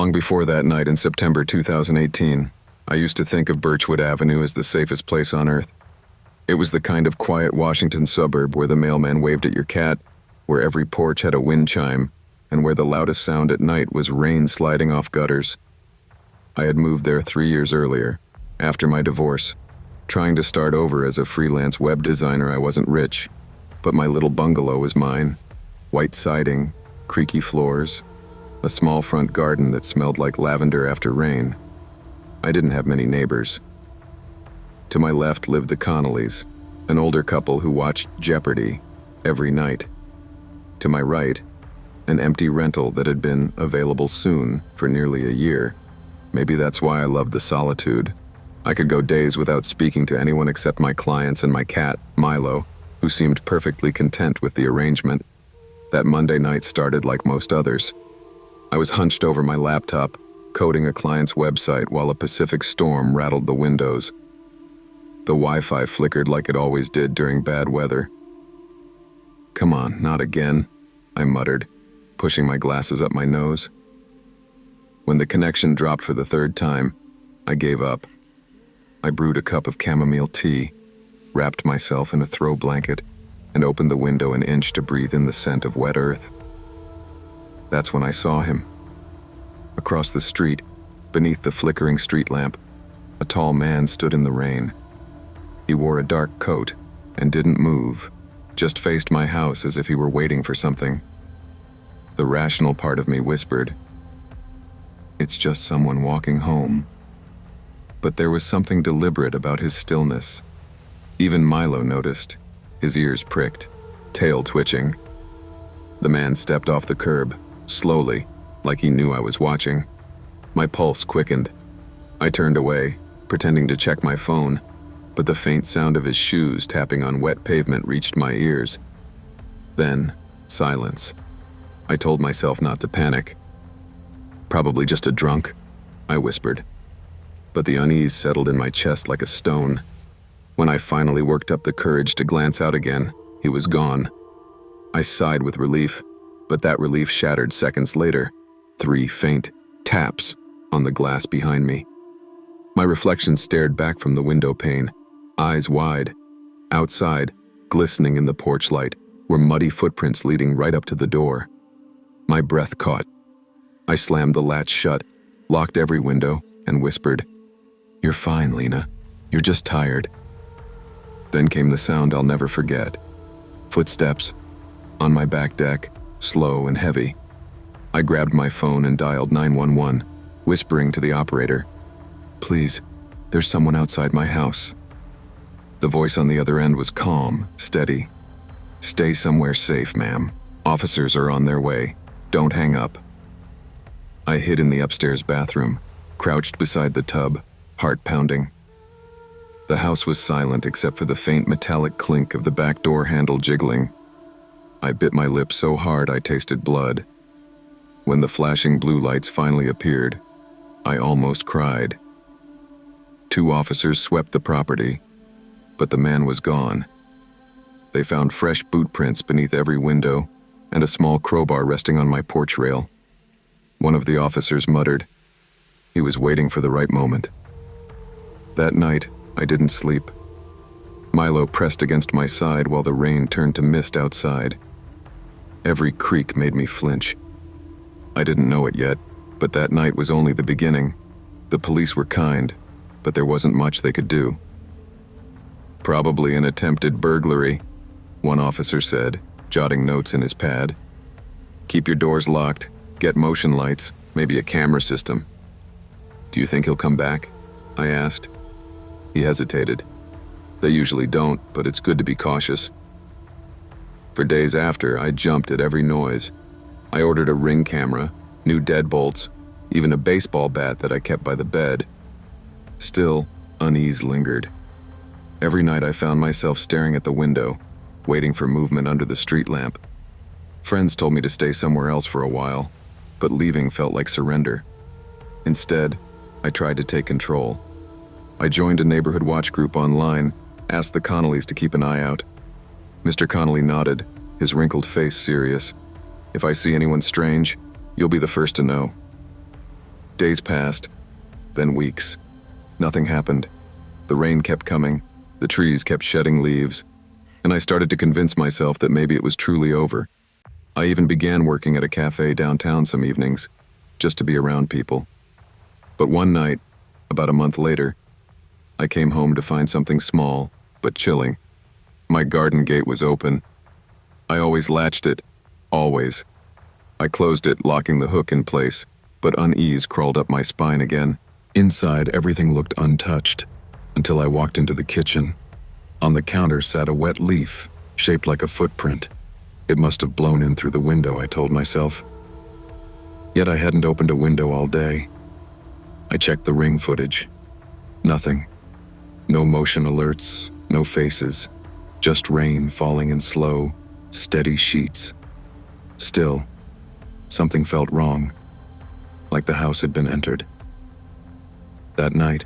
Long before that night in September 2018, I used to think of Birchwood Avenue as the safest place on earth. It was the kind of quiet Washington suburb where the mailman waved at your cat, where every porch had a wind chime, and where the loudest sound at night was rain sliding off gutters. I had moved there 3 years earlier, after my divorce. Trying to start over as a freelance web designer, I wasn't rich, but my little bungalow was mine. White siding, creaky floors, a small front garden that smelled like lavender after rain. I didn't have many neighbors. To my left lived the Connollys, an older couple who watched Jeopardy every night. To my right, an empty rental that had been available soon for nearly a year. Maybe that's why I loved the solitude. I could go days without speaking to anyone except my clients and my cat, Milo, who seemed perfectly content with the arrangement. That Monday night started like most others. I was hunched over my laptop, coding a client's website while a Pacific storm rattled the windows. The Wi-Fi flickered like it always did during bad weather. "Come on, not again," I muttered, pushing my glasses up my nose. When the connection dropped for the third time, I gave up. I brewed a cup of chamomile tea, wrapped myself in a throw blanket, and opened the window an inch to breathe in the scent of wet earth. That's when I saw him. Across the street, beneath the flickering street lamp, a tall man stood in the rain. He wore a dark coat and didn't move, just faced my house as if he were waiting for something. The rational part of me whispered, "It's just someone walking home." But there was something deliberate about his stillness. Even Milo noticed, his ears pricked, tail twitching. The man stepped off the curb, slowly, like he knew I was watching. My pulse quickened. I turned away, pretending to check my phone, but the faint sound of his shoes tapping on wet pavement reached my ears. Then, silence. I told myself not to panic. "Probably just a drunk," I whispered. But the unease settled in my chest like a stone. When I finally worked up the courage to glance out again, he was gone. I sighed with relief, but that relief shattered seconds later. 3 faint taps on the glass behind me. My reflection stared back from the window pane, eyes wide. Outside, glistening in the porch light, were muddy footprints leading right up to the door. My breath caught. I slammed the latch shut, locked every window, and whispered, "You're fine, Lena. You're just tired." Then came the sound I'll never forget. Footsteps. On my back deck, slow and heavy. I grabbed my phone and dialed 911, whispering to the operator, "Please, there's someone outside my house." The voice on the other end was calm, steady. "Stay somewhere safe, ma'am. Officers are on their way. Don't hang up." I hid in the upstairs bathroom, crouched beside the tub, heart pounding. The house was silent except for the faint metallic clink of the back door handle jiggling. I bit my lip so hard I tasted blood. When the flashing blue lights finally appeared, I almost cried. 2 officers swept the property, but the man was gone. They found fresh boot prints beneath every window and a small crowbar resting on my porch rail. One of the officers muttered. He was waiting for the right moment. That night, I didn't sleep. Milo pressed against my side while the rain turned to mist outside. Every creak made me flinch. I didn't know it yet, but that night was only the beginning. The police were kind, but there wasn't much they could do. "Probably an attempted burglary," one officer said, jotting notes in his pad. "Keep your doors locked, get motion lights, maybe a camera system." "Do you think he'll come back?" I asked. He hesitated. "They usually don't, but it's good to be cautious." For days after, I jumped at every noise. I ordered a Ring camera, new deadbolts, even a baseball bat that I kept by the bed. Still, unease lingered. Every night I found myself staring at the window, waiting for movement under the street lamp. Friends told me to stay somewhere else for a while, but leaving felt like surrender. Instead, I tried to take control. I joined a neighborhood watch group online, asked the Connollys to keep an eye out. Mr. Connolly nodded, his wrinkled face serious. "If I see anyone strange, you'll be the first to know." Days passed, then weeks. Nothing happened. The rain kept coming, the trees kept shedding leaves, and I started to convince myself that maybe it was truly over. I even began working at a cafe downtown some evenings, just to be around people. But one night, about a month later, I came home to find something small, but chilling. My garden gate was open. I always latched it, always. I closed it, locking the hook in place, but unease crawled up my spine again. Inside, everything looked untouched, until I walked into the kitchen. On the counter sat a wet leaf, shaped like a footprint. It must have blown in through the window, I told myself. Yet I hadn't opened a window all day. I checked the ring footage. Nothing. No motion alerts, no faces, just rain falling in slow, steady sheets. Still, something felt wrong, like the house had been entered. That night,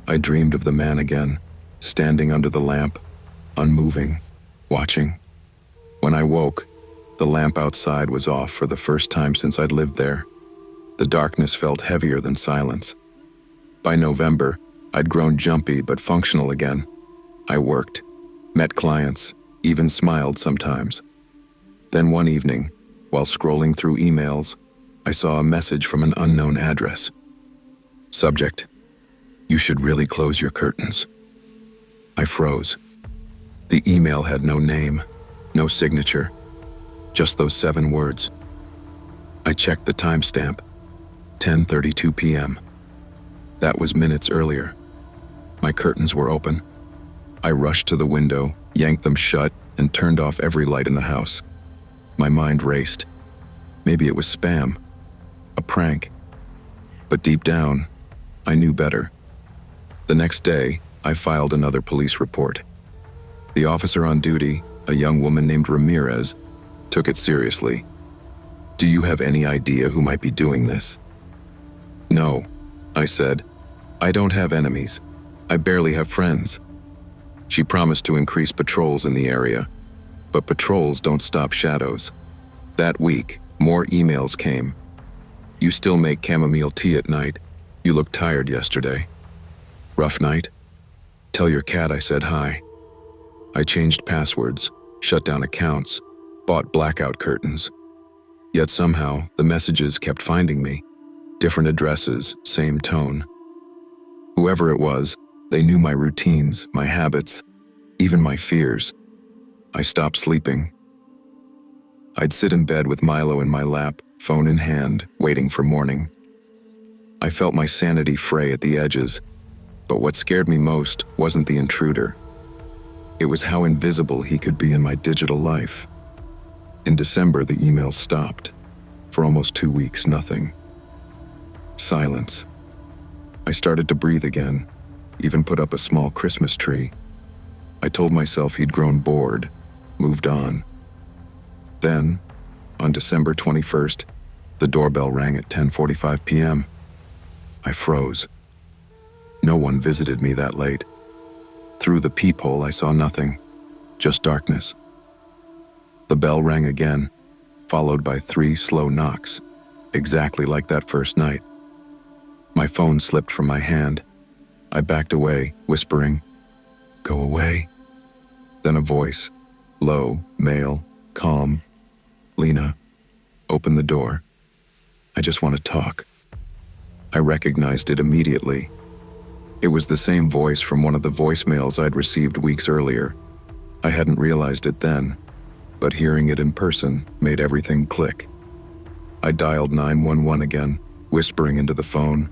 I dreamed of the man again, standing under the lamp, unmoving, watching. When I woke, the lamp outside was off for the first time since I'd lived there. The darkness felt heavier than silence. By November, I'd grown jumpy but functional again. I worked, met clients, even smiled sometimes. Then one evening, while scrolling through emails, I saw a message from an unknown address. Subject: "You should really close your curtains." I froze. The email had no name, no signature, just those 7 words. I checked the timestamp, 10:32 p.m. That was minutes earlier. My curtains were open. I rushed to the window, yanked them shut, and turned off every light in the house. My mind raced. Maybe it was spam, a prank. But deep down, I knew better. The next day, I filed another police report. The officer on duty, a young woman named Ramirez, took it seriously. "Do you have any idea who might be doing this?" "No," I said. "I don't have enemies. I barely have friends." She promised to increase patrols in the area, but patrols don't stop shadows. That week, more emails came. "You still make chamomile tea at night. You looked tired yesterday." "Rough night?" "Tell your cat I said hi." I changed passwords, shut down accounts, bought blackout curtains. Yet somehow, the messages kept finding me. Different addresses, same tone. Whoever it was, they knew my routines, my habits, even my fears. I stopped sleeping. I'd sit in bed with Milo in my lap, phone in hand, waiting for morning. I felt my sanity fray at the edges, but what scared me most wasn't the intruder. It was how invisible he could be in my digital life. In December, the emails stopped. For almost 2 weeks, nothing. Silence. I started to breathe again, even put up a small Christmas tree. I told myself he'd grown bored, moved on. Then, on December 21st, the doorbell rang at 10:45 p.m. I froze. No one visited me that late. Through the peephole, I saw nothing, just darkness. The bell rang again, followed by 3 slow knocks, exactly like that first night. My phone slipped from my hand. I backed away, whispering, "Go away." Then a voice, low, male, calm. "Lena, open the door. I just want to talk." I recognized it immediately. It was the same voice from one of the voicemails I'd received weeks earlier. I hadn't realized it then, but hearing it in person made everything click. I dialed 911 again, whispering into the phone.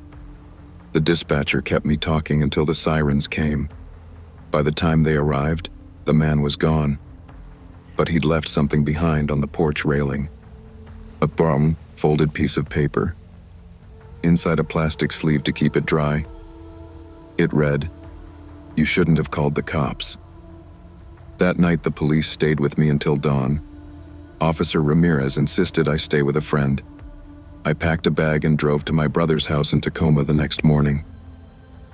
The dispatcher kept me talking until the sirens came. By the time they arrived, the man was gone. But he'd left something behind on the porch railing. A brown, folded piece of paper. Inside a plastic sleeve to keep it dry. It read, "You shouldn't have called the cops." That night, the police stayed with me until dawn. Officer Ramirez insisted I stay with a friend. I packed a bag and drove to my brother's house in Tacoma the next morning.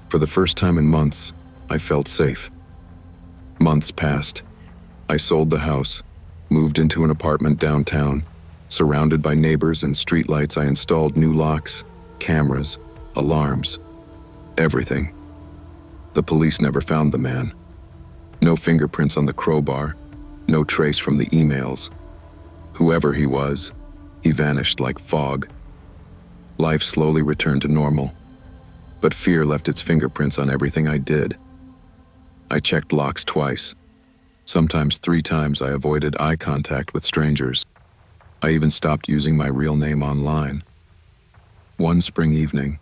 For the first time in months, I felt safe. Months passed. I sold the house, moved into an apartment downtown. Surrounded by neighbors and streetlights, I installed new locks, Cameras, alarms, everything. The police never found the man. No fingerprints on the crowbar, no trace from the emails. Whoever he was, he vanished like fog. Life slowly returned to normal, but fear left its fingerprints on everything I did. I checked locks twice. Sometimes 3 times I avoided eye contact with strangers. I even stopped using my real name online. One spring evening,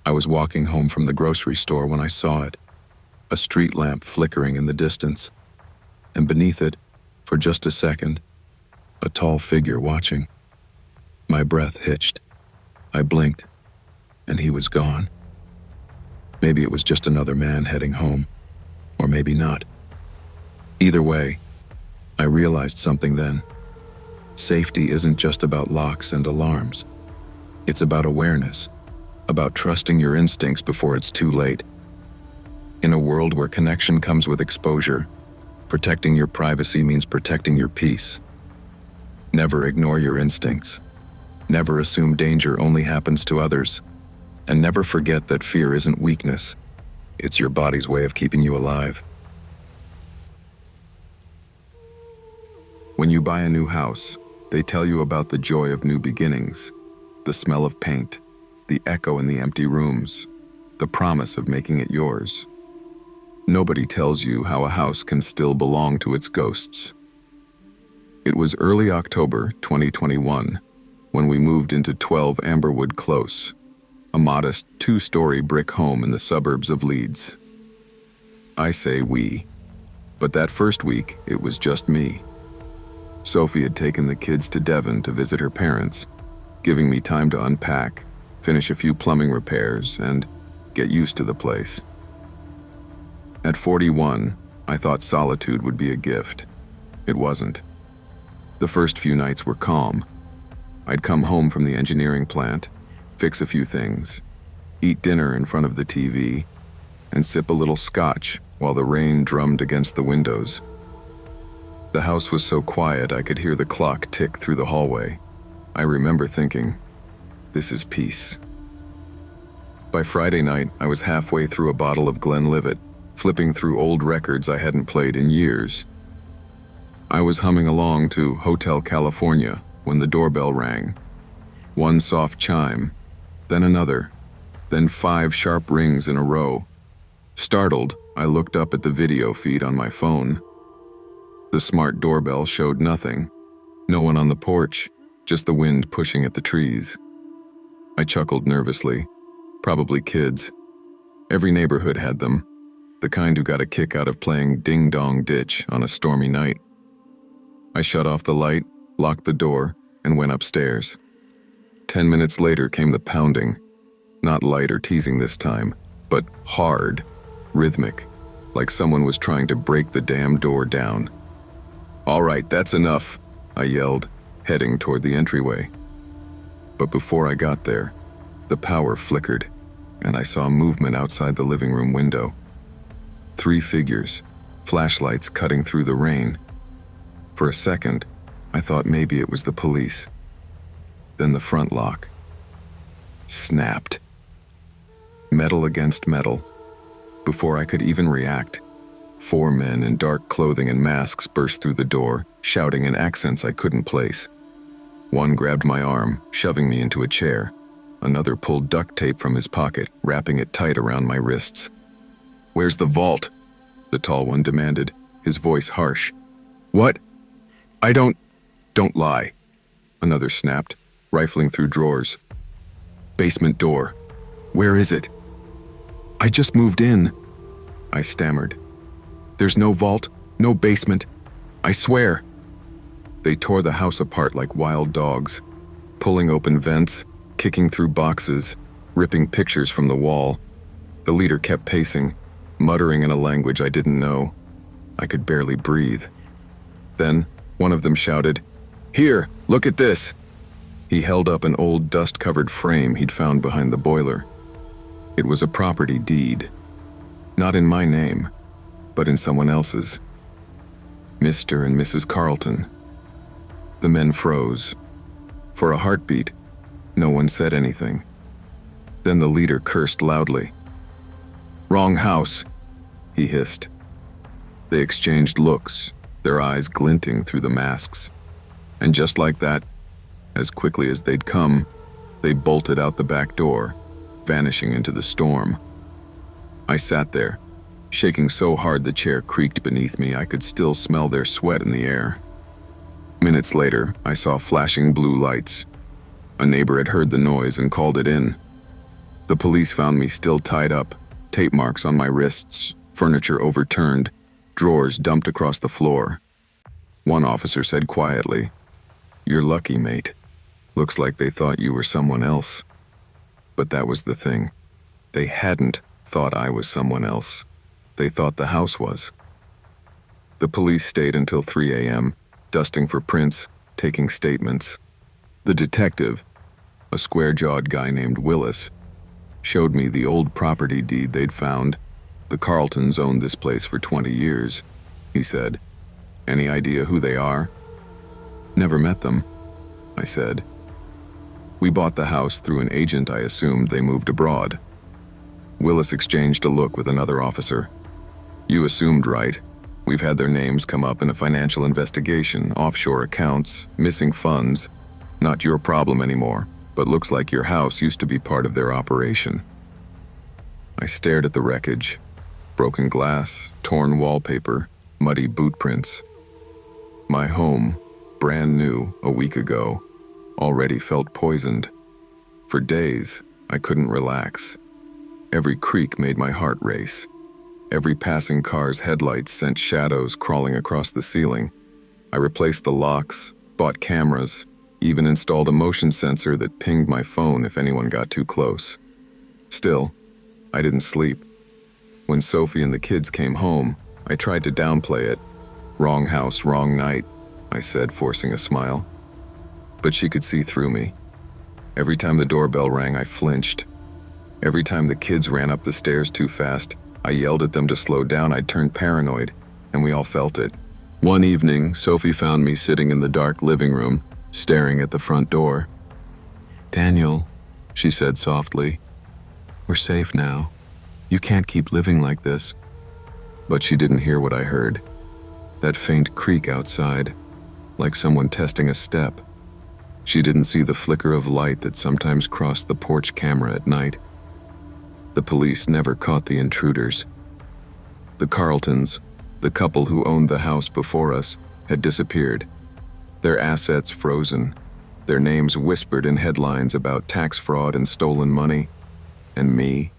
I was walking home from the grocery store when I saw it, a street lamp flickering in the distance, and beneath it, for just a second, a tall figure watching. My breath hitched. I blinked, and he was gone. Maybe it was just another man heading home, or maybe not. Either way, I realized something then. Safety isn't just about locks and alarms. It's about awareness, about trusting your instincts before it's too late. In a world where connection comes with exposure, protecting your privacy means protecting your peace. Never ignore your instincts. Never assume danger only happens to others. And never forget that fear isn't weakness. It's your body's way of keeping you alive. When you buy a new house, they tell you about the joy of new beginnings, the smell of paint, the echo in the empty rooms, the promise of making it yours. Nobody tells you how a house can still belong to its ghosts. It was early October 2021 when we moved into 12 Amberwood Close, a modest 2-story brick home in the suburbs of Leeds. I say we, but that first week it was just me. Sophie had taken the kids to Devon to visit her parents, giving me time to unpack, finish a few plumbing repairs, and get used to the place. At 41, I thought solitude would be a gift. It wasn't. The first few nights were calm. I'd come home from the engineering plant, fix a few things, eat dinner in front of the TV, and sip a little scotch while the rain drummed against the windows. The house was so quiet I could hear the clock tick through the hallway. I remember thinking, this is peace. By Friday night, I was halfway through a bottle of Glenlivet, flipping through old records I hadn't played in years. I was humming along to Hotel California when the doorbell rang. One soft chime, then another, then 5 sharp rings in a row. Startled, I looked up at the video feed on my phone. The smart doorbell showed nothing. No one on the porch, just the wind pushing at the trees. I chuckled nervously. Probably kids. Every neighborhood had them. The kind who got a kick out of playing ding-dong ditch on a stormy night. I shut off the light, locked the door, and went upstairs. 10 minutes later came the pounding. Not light or teasing this time, but hard, rhythmic, like someone was trying to break the damn door down. "All right, that's enough," I yelled, heading toward the entryway. But before I got there, the power flickered, and I saw movement outside the living room window. 3 figures, flashlights cutting through the rain. For a second, I thought maybe it was the police. Then the front lock snapped. Metal against metal. Before I could even react, 4 men in dark clothing and masks burst through the door, shouting in accents I couldn't place. One grabbed my arm, shoving me into a chair. Another pulled duct tape from his pocket, wrapping it tight around my wrists. "Where's the vault?" the tall one demanded, his voice harsh. "What? Don't lie," another snapped, rifling through drawers. "Basement door. Where is it?" "I just moved in," I stammered. "There's no vault, no basement. I swear." They tore the house apart like wild dogs, pulling open vents, kicking through boxes, ripping pictures from the wall. The leader kept pacing, muttering in a language I didn't know. I could barely breathe. Then, one of them shouted, "Here, look at this!" He held up an old dust-covered frame he'd found behind the boiler. It was a property deed. Not in my name, but in someone else's. Mr. and Mrs. Carlton. The men froze. For a heartbeat, no one said anything. Then the leader cursed loudly. "Wrong house," he hissed. They exchanged looks, their eyes glinting through the masks. And just like that, as quickly as they'd come, they bolted out the back door, vanishing into the storm. I sat there, shaking so hard the chair creaked beneath me I could still smell their sweat in the air. Minutes later, I saw flashing blue lights. A neighbor had heard the noise and called it in. The police found me still tied up, tape marks on my wrists, furniture overturned, drawers dumped across the floor. One officer said quietly, "You're lucky, mate. Looks like they thought you were someone else." But that was the thing. They hadn't thought I was someone else. They thought the house was. The police stayed until 3 a.m., dusting for prints, taking statements. The detective, a square-jawed guy named Willis, showed me the old property deed they'd found. "The Carltons owned this place for 20 years, he said. "Any idea who they are?" "Never met them," I said. "We bought the house through an agent. I assumed they moved abroad." Willis exchanged a look with another officer. "You assumed right. We've had their names come up in a financial investigation, offshore accounts, missing funds. Not your problem anymore, but looks like your house used to be part of their operation." I stared at the wreckage. Broken glass, torn wallpaper, muddy boot prints. My home, brand new a week ago, already felt poisoned. For days, I couldn't relax. Every creak made my heart race. Every passing car's headlights sent shadows crawling across the ceiling. I replaced the locks, bought cameras, even installed a motion sensor that pinged my phone if anyone got too close. Still, I didn't sleep. When Sophie and the kids came home, I tried to downplay it. "Wrong house, wrong night," I said, forcing a smile. But she could see through me. Every time the doorbell rang, I flinched. Every time the kids ran up the stairs too fast, I yelled at them to slow down. I'd turned paranoid, and we all felt it. One evening, Sophie found me sitting in the dark living room, staring at the front door. "Daniel," she said softly, "we're safe now. You can't keep living like this." But she didn't hear what I heard. That faint creak outside, like someone testing a step. She didn't see the flicker of light that sometimes crossed the porch camera at night. The police never caught the intruders. The Carltons, the couple who owned the house before us, had disappeared. Their assets frozen, their names whispered in headlines about tax fraud and stolen money. And me?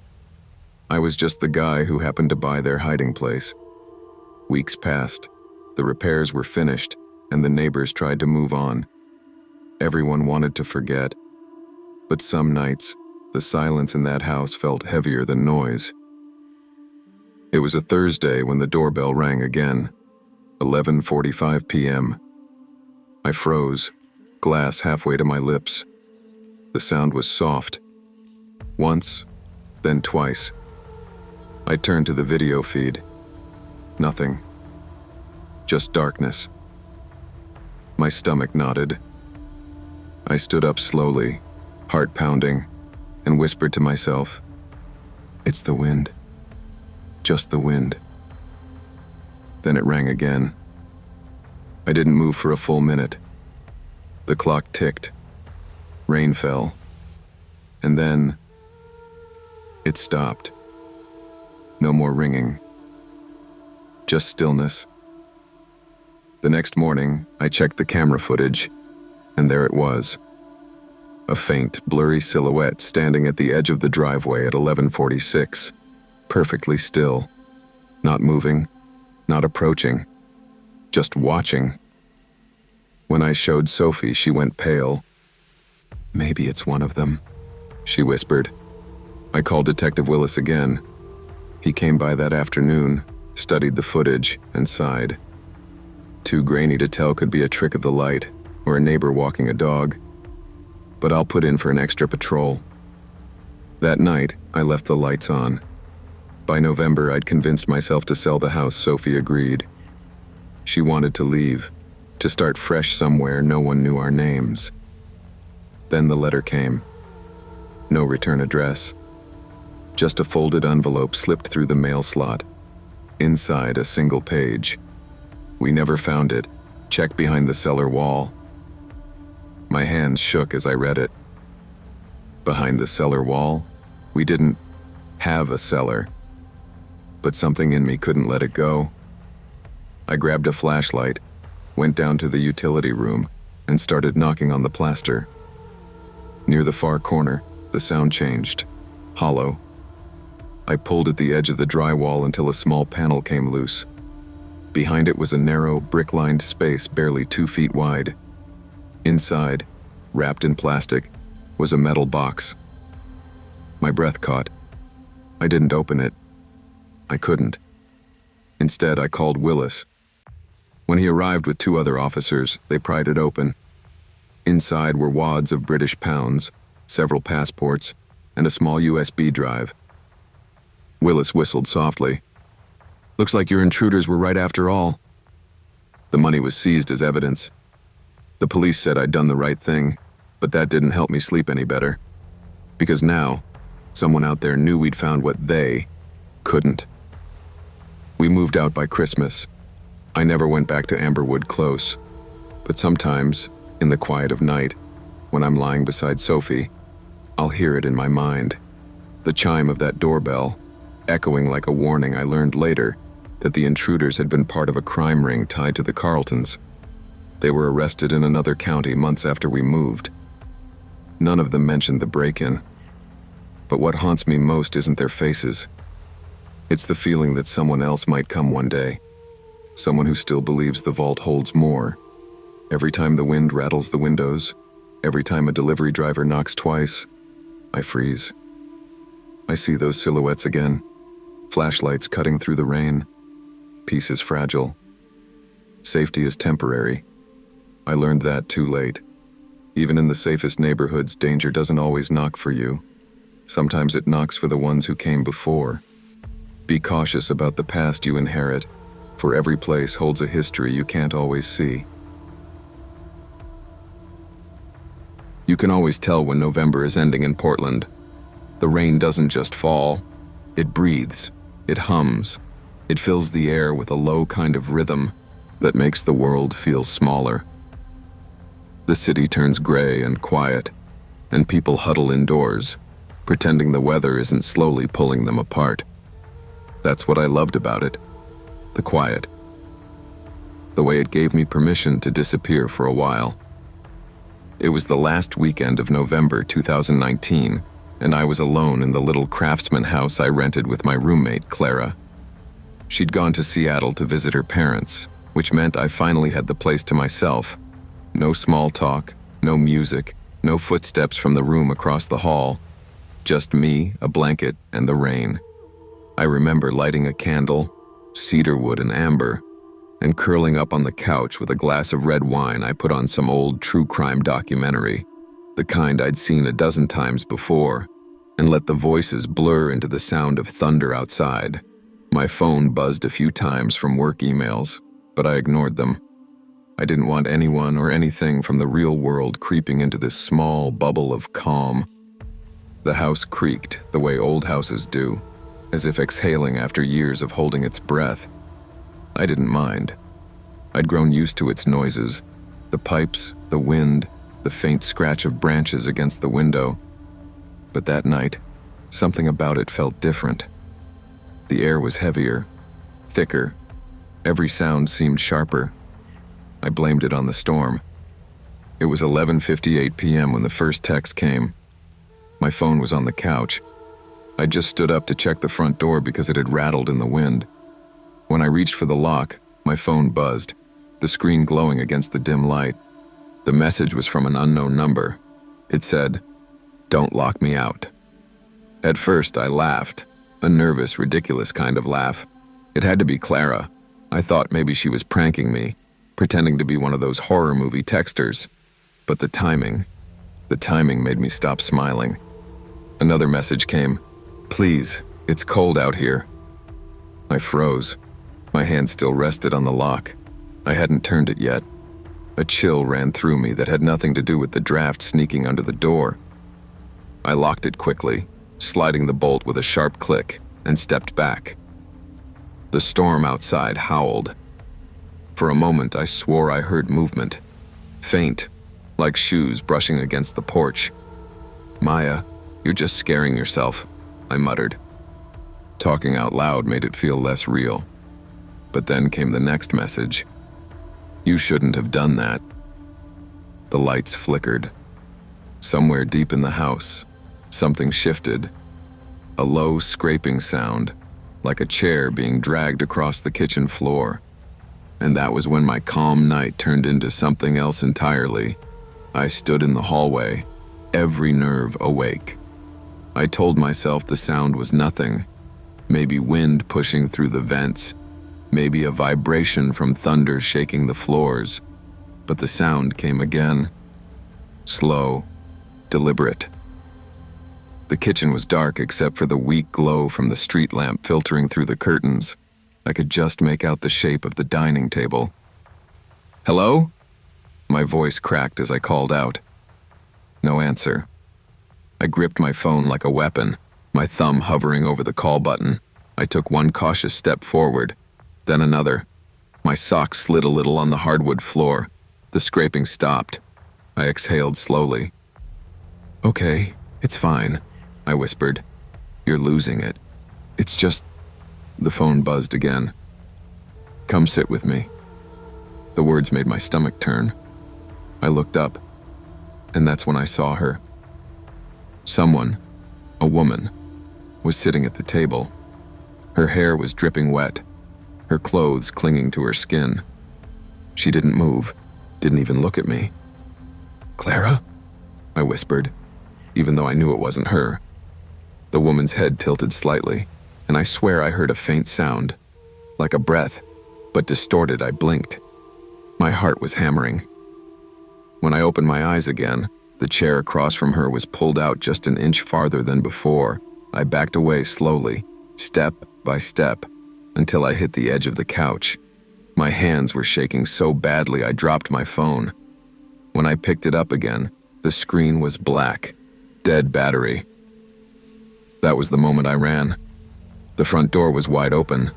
I was just the guy who happened to buy their hiding place. Weeks passed, the repairs were finished, and the neighbors tried to move on. Everyone wanted to forget. But some nights, the silence in that house felt heavier than noise. It was a Thursday when the doorbell rang again, 11:45 p.m. I froze, glass halfway to my lips. The sound was soft. Once, then twice. I turned to the video feed. Nothing. Just darkness. My stomach knotted. I stood up slowly, heart pounding, and whispered to myself, "It's the wind. Just the wind." Then it rang again. I didn't move for a full minute. The clock ticked. Rain fell. And then it stopped. No more ringing. Just stillness. The next morning, I checked the camera footage, and there it was. A faint, blurry silhouette standing at the edge of the driveway at 11:46, perfectly still, not moving, not approaching, just watching. When I showed Sophie, she went pale. "Maybe it's one of them," she whispered. I called Detective Willis again. He came by that afternoon, studied the footage, and sighed. Too grainy to tell could be a trick of the light, or a neighbor walking a dog. But I'll put in for an extra patrol. That night, I left the lights on. By November, I'd convinced myself to sell the house. Sophie agreed. She wanted to leave, to start fresh somewhere no one knew our names. Then the letter came. No return address. Just a folded envelope slipped through the mail slot. Inside, a single page. We never found it. Check behind the cellar wall. My hands shook as I read it. Behind the cellar wall? We didn't have a cellar. But something in me couldn't let it go. I grabbed a flashlight, went down to the utility room, and started knocking on the plaster. Near the far corner, the sound changed. Hollow. I pulled at the edge of the drywall until a small panel came loose. Behind it was a narrow, brick-lined space barely 2 feet wide. Inside, wrapped in plastic, was a metal box. My breath caught. I didn't open it. I couldn't. Instead, I called Willis. When he arrived with 2 other officers, they pried it open. Inside were wads of British pounds, several passports, and a small USB drive. Willis whistled softly. "Looks like your intruders were right after all." The money was seized as evidence. The police said I'd done the right thing, but that didn't help me sleep any better. Because now, someone out there knew we'd found what they couldn't. We moved out by Christmas. I never went back to Amberwood Close, but sometimes, in the quiet of night, when I'm lying beside Sophie, I'll hear it in my mind. The chime of that doorbell, echoing like a warning. I learned later that the intruders had been part of a crime ring tied to the Carltons. They were arrested in another county months after we moved. None of them mentioned the break-in. But what haunts me most isn't their faces. It's the feeling that someone else might come one day. Someone who still believes the vault holds more. Every time the wind rattles the windows, every time a delivery driver knocks twice, I freeze. I see those silhouettes again. Flashlights cutting through the rain. Peace is fragile. Safety is temporary. I learned that too late. Even in the safest neighborhoods, danger doesn't always knock for you. Sometimes it knocks for the ones who came before. Be cautious about the past you inherit, for every place holds a history you can't always see. You can always tell when November is ending in Portland. The rain doesn't just fall. It breathes. It hums. It fills the air with a low kind of rhythm that makes the world feel smaller. The city turns gray and quiet, and people huddle indoors, pretending the weather isn't slowly pulling them apart. That's what I loved about it. The quiet. The way it gave me permission to disappear for a while. It was the last weekend of November 2019, and I was alone in the little craftsman house I rented with my roommate, Clara. She'd gone to Seattle to visit her parents, which meant I finally had the place to myself. No small talk, no music, no footsteps from the room across the hall. Just me, a blanket, and the rain. I remember lighting a candle, cedar wood and amber, and curling up on the couch with a glass of red wine. I put on some old true crime documentary, the kind I'd seen a dozen times before, and let the voices blur into the sound of thunder outside. My phone buzzed a few times from work emails, but I ignored them. I didn't want anyone or anything from the real world creeping into this small bubble of calm. The house creaked the way old houses do, as if exhaling after years of holding its breath. I didn't mind. I'd grown used to its noises, the pipes, the wind, the faint scratch of branches against the window. But that night, something about it felt different. The air was heavier, thicker. Every sound seemed sharper. I blamed it on the storm. It was 11:58 p.m. when the first text came. My phone was on the couch. I just stood up to check the front door because it had rattled in the wind. When I reached for the lock, my phone buzzed, the screen glowing against the dim light. The message was from an unknown number. It said, "Don't lock me out." At first, I laughed, a nervous, ridiculous kind of laugh. It had to be Clara. I thought maybe she was pranking me, pretending to be one of those horror movie texters. But the timing made me stop smiling. Another message came. "Please, it's cold out here." I froze. My hand still rested on the lock. I hadn't turned it yet. A chill ran through me that had nothing to do with the draft sneaking under the door. I locked it quickly, sliding the bolt with a sharp click, and stepped back. The storm outside howled. For a moment, I swore I heard movement. Faint, like shoes brushing against the porch. "Maya, you're just scaring yourself," I muttered. Talking out loud made it feel less real. But then came the next message. "You shouldn't have done that." The lights flickered. Somewhere deep in the house, something shifted. A low scraping sound, like a chair being dragged across the kitchen floor. And that was when my calm night turned into something else entirely. I stood in the hallway, every nerve awake. I told myself the sound was nothing. Maybe wind pushing through the vents, maybe a vibration from thunder shaking the floors. But the sound came again. Slow, deliberate. The kitchen was dark except for the weak glow from the street lamp filtering through the curtains. I could just make out the shape of the dining table. "Hello?" My voice cracked as I called out. No answer. I gripped my phone like a weapon, my thumb hovering over the call button. I took one cautious step forward, then another. My socks slid a little on the hardwood floor. The scraping stopped. I exhaled slowly. "Okay, it's fine," I whispered. "You're losing it. It's just..." The phone buzzed again. "Come sit with me." The words made my stomach turn. I looked up, and that's when I saw her. Someone, a woman, was sitting at the table. Her hair was dripping wet, her clothes clinging to her skin. She didn't move, didn't even look at me. "Clara?" I whispered, even though I knew it wasn't her. The woman's head tilted slightly, and I swear I heard a faint sound, like a breath, but distorted. I blinked. My heart was hammering. When I opened my eyes again, the chair across from her was pulled out just an inch farther than before. I backed away slowly, step by step, until I hit the edge of the couch. My hands were shaking so badly I dropped my phone. When I picked it up again, the screen was black, dead battery. That was the moment I ran. The front door was wide open.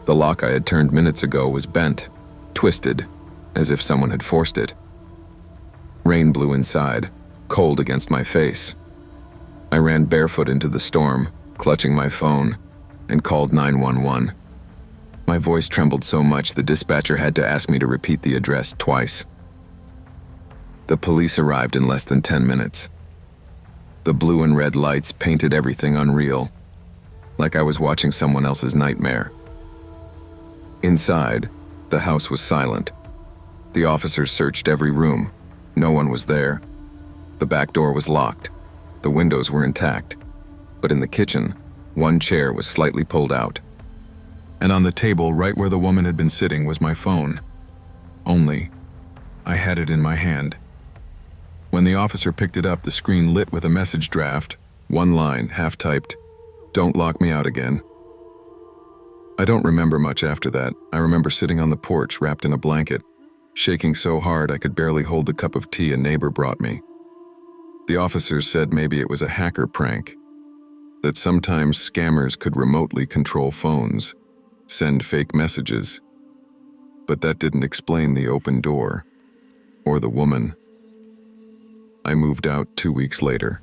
The lock I had turned minutes ago was bent, twisted, as if someone had forced it. Rain blew inside, cold against my face. I ran barefoot into the storm, clutching my phone, and called 911. My voice trembled so much the dispatcher had to ask me to repeat the address twice. The police arrived in less than 10 minutes. The blue and red lights painted everything unreal, like I was watching someone else's nightmare. Inside, the house was silent. The officers searched every room. No one was there. The back door was locked. The windows were intact. But in the kitchen, one chair was slightly pulled out. And on the table, right where the woman had been sitting, was my phone. Only, I had it in my hand. When the officer picked it up, the screen lit with a message draft, one line, half-typed, "Don't lock me out again." I don't remember much after that. I remember sitting on the porch wrapped in a blanket, shaking so hard I could barely hold the cup of tea a neighbor brought me. The officers said maybe it was a hacker prank, that sometimes scammers could remotely control phones, send fake messages. But that didn't explain the open door, or the woman. I moved out 2 weeks later.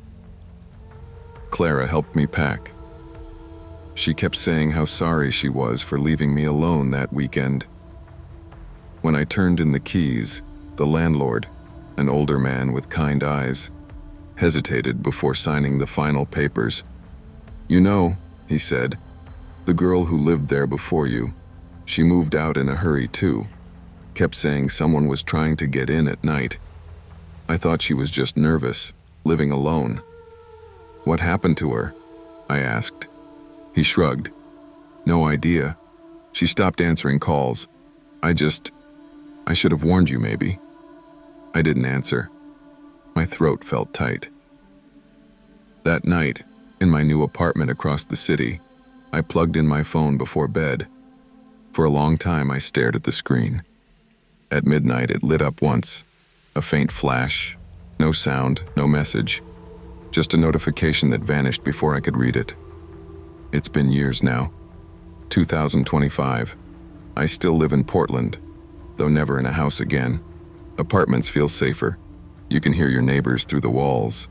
Clara helped me pack. She kept saying how sorry she was for leaving me alone that weekend. When I turned in the keys, the landlord, an older man with kind eyes, hesitated before signing the final papers. "You know," he said, "the girl who lived there before you, she moved out in a hurry too. Kept saying someone was trying to get in at night. I thought she was just nervous, living alone." "What happened to her?" I asked. He shrugged. "No idea. She stopped answering calls. I should have warned you maybe." I didn't answer. My throat felt tight. That night, in my new apartment across the city, I plugged in my phone before bed. For a long time I stared at the screen. At midnight it lit up once, a faint flash, no sound, no message. Just a notification that vanished before I could read it. It's been years now. 2025. I still live in Portland, though never in a house again. Apartments feel safer. You can hear your neighbors through the walls.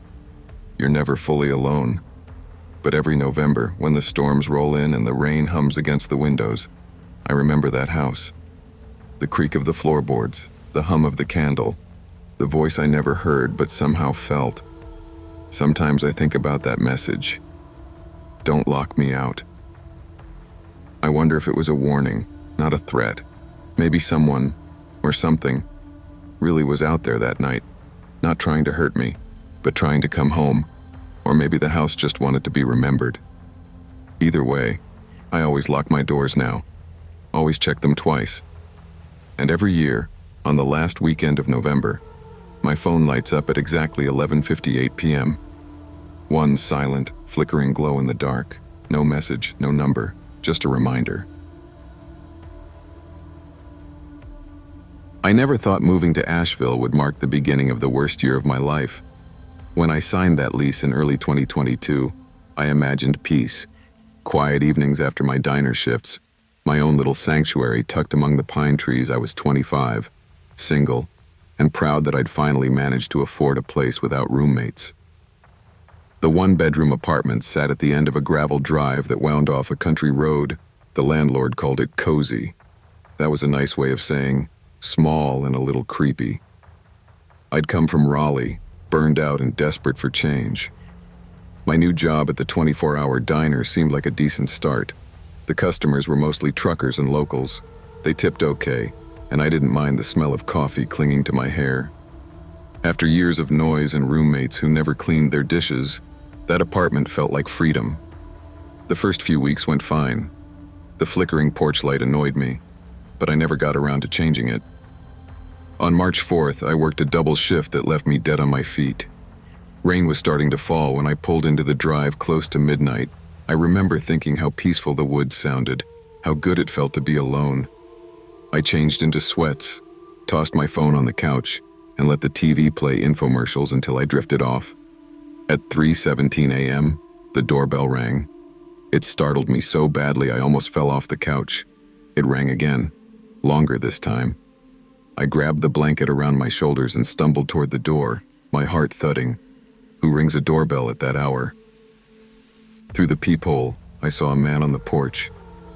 You're never fully alone. But every November, when the storms roll in and the rain hums against the windows, I remember that house. The creak of the floorboards, the hum of the candle, the voice I never heard but somehow felt. Sometimes I think about that message. Don't lock me out. I wonder if it was a warning, not a threat. Maybe someone, or something, really was out there that night, not trying to hurt me, but trying to come home. Or maybe the house just wanted to be remembered. Either way, I always lock my doors now. Always check them twice. And every year, on the last weekend of November, my phone lights up at exactly 11:58 p.m. One silent, flickering glow in the dark. No message, no number, just a reminder. I never thought moving to Asheville would mark the beginning of the worst year of my life. When I signed that lease in early 2022, I imagined peace, quiet evenings after my diner shifts, my own little sanctuary tucked among the pine trees. I was 25, single, and proud that I'd finally managed to afford a place without roommates. The one-bedroom apartment sat at the end of a gravel drive that wound off a country road. The landlord called it cozy. That was a nice way of saying small and a little creepy. I'd come from Raleigh, burned out and desperate for change. My new job at the 24-hour diner seemed like a decent start. The customers were mostly truckers and locals. They tipped okay, and I didn't mind the smell of coffee clinging to my hair. After years of noise and roommates who never cleaned their dishes, that apartment felt like freedom. The first few weeks went fine. The flickering porch light annoyed me, but I never got around to changing it. On March 4th, I worked a double shift that left me dead on my feet. Rain was starting to fall when I pulled into the drive close to midnight. I remember thinking how peaceful the woods sounded, how good it felt to be alone. I changed into sweats, tossed my phone on the couch, and let the TV play infomercials until I drifted off. At 3:17 a.m., the doorbell rang. It startled me so badly I almost fell off the couch. It rang again, longer this time. I grabbed the blanket around my shoulders and stumbled toward the door, my heart thudding. Who rings a doorbell at that hour? Through the peephole, I saw a man on the porch.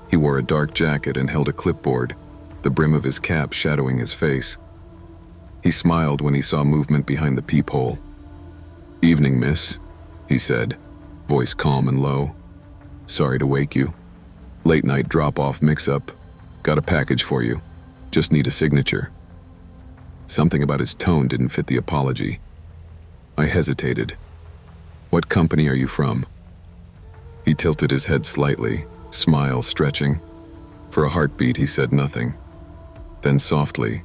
He wore a dark jacket and held a clipboard, the brim of his cap shadowing his face. He smiled when he saw movement behind the peephole. "Evening, miss," he said, voice calm and low. "Sorry to wake you. Late night drop-off mix-up. Got a package for you. Just need a signature." Something about his tone didn't fit the apology. I hesitated. "What company are you from?" He tilted his head slightly, smile stretching. For a heartbeat, he said nothing. Then softly,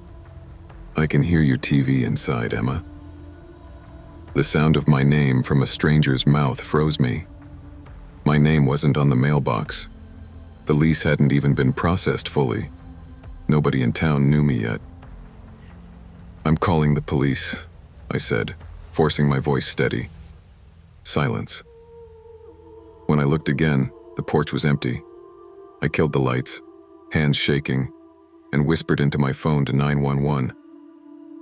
"I can hear your TV inside, Emma." The sound of my name from a stranger's mouth froze me. My name wasn't on the mailbox. The lease hadn't even been processed fully. Nobody in town knew me yet. "I'm calling the police," I said, forcing my voice steady. Silence. When I looked again, the porch was empty. I killed the lights, hands shaking, and whispered into my phone to 911.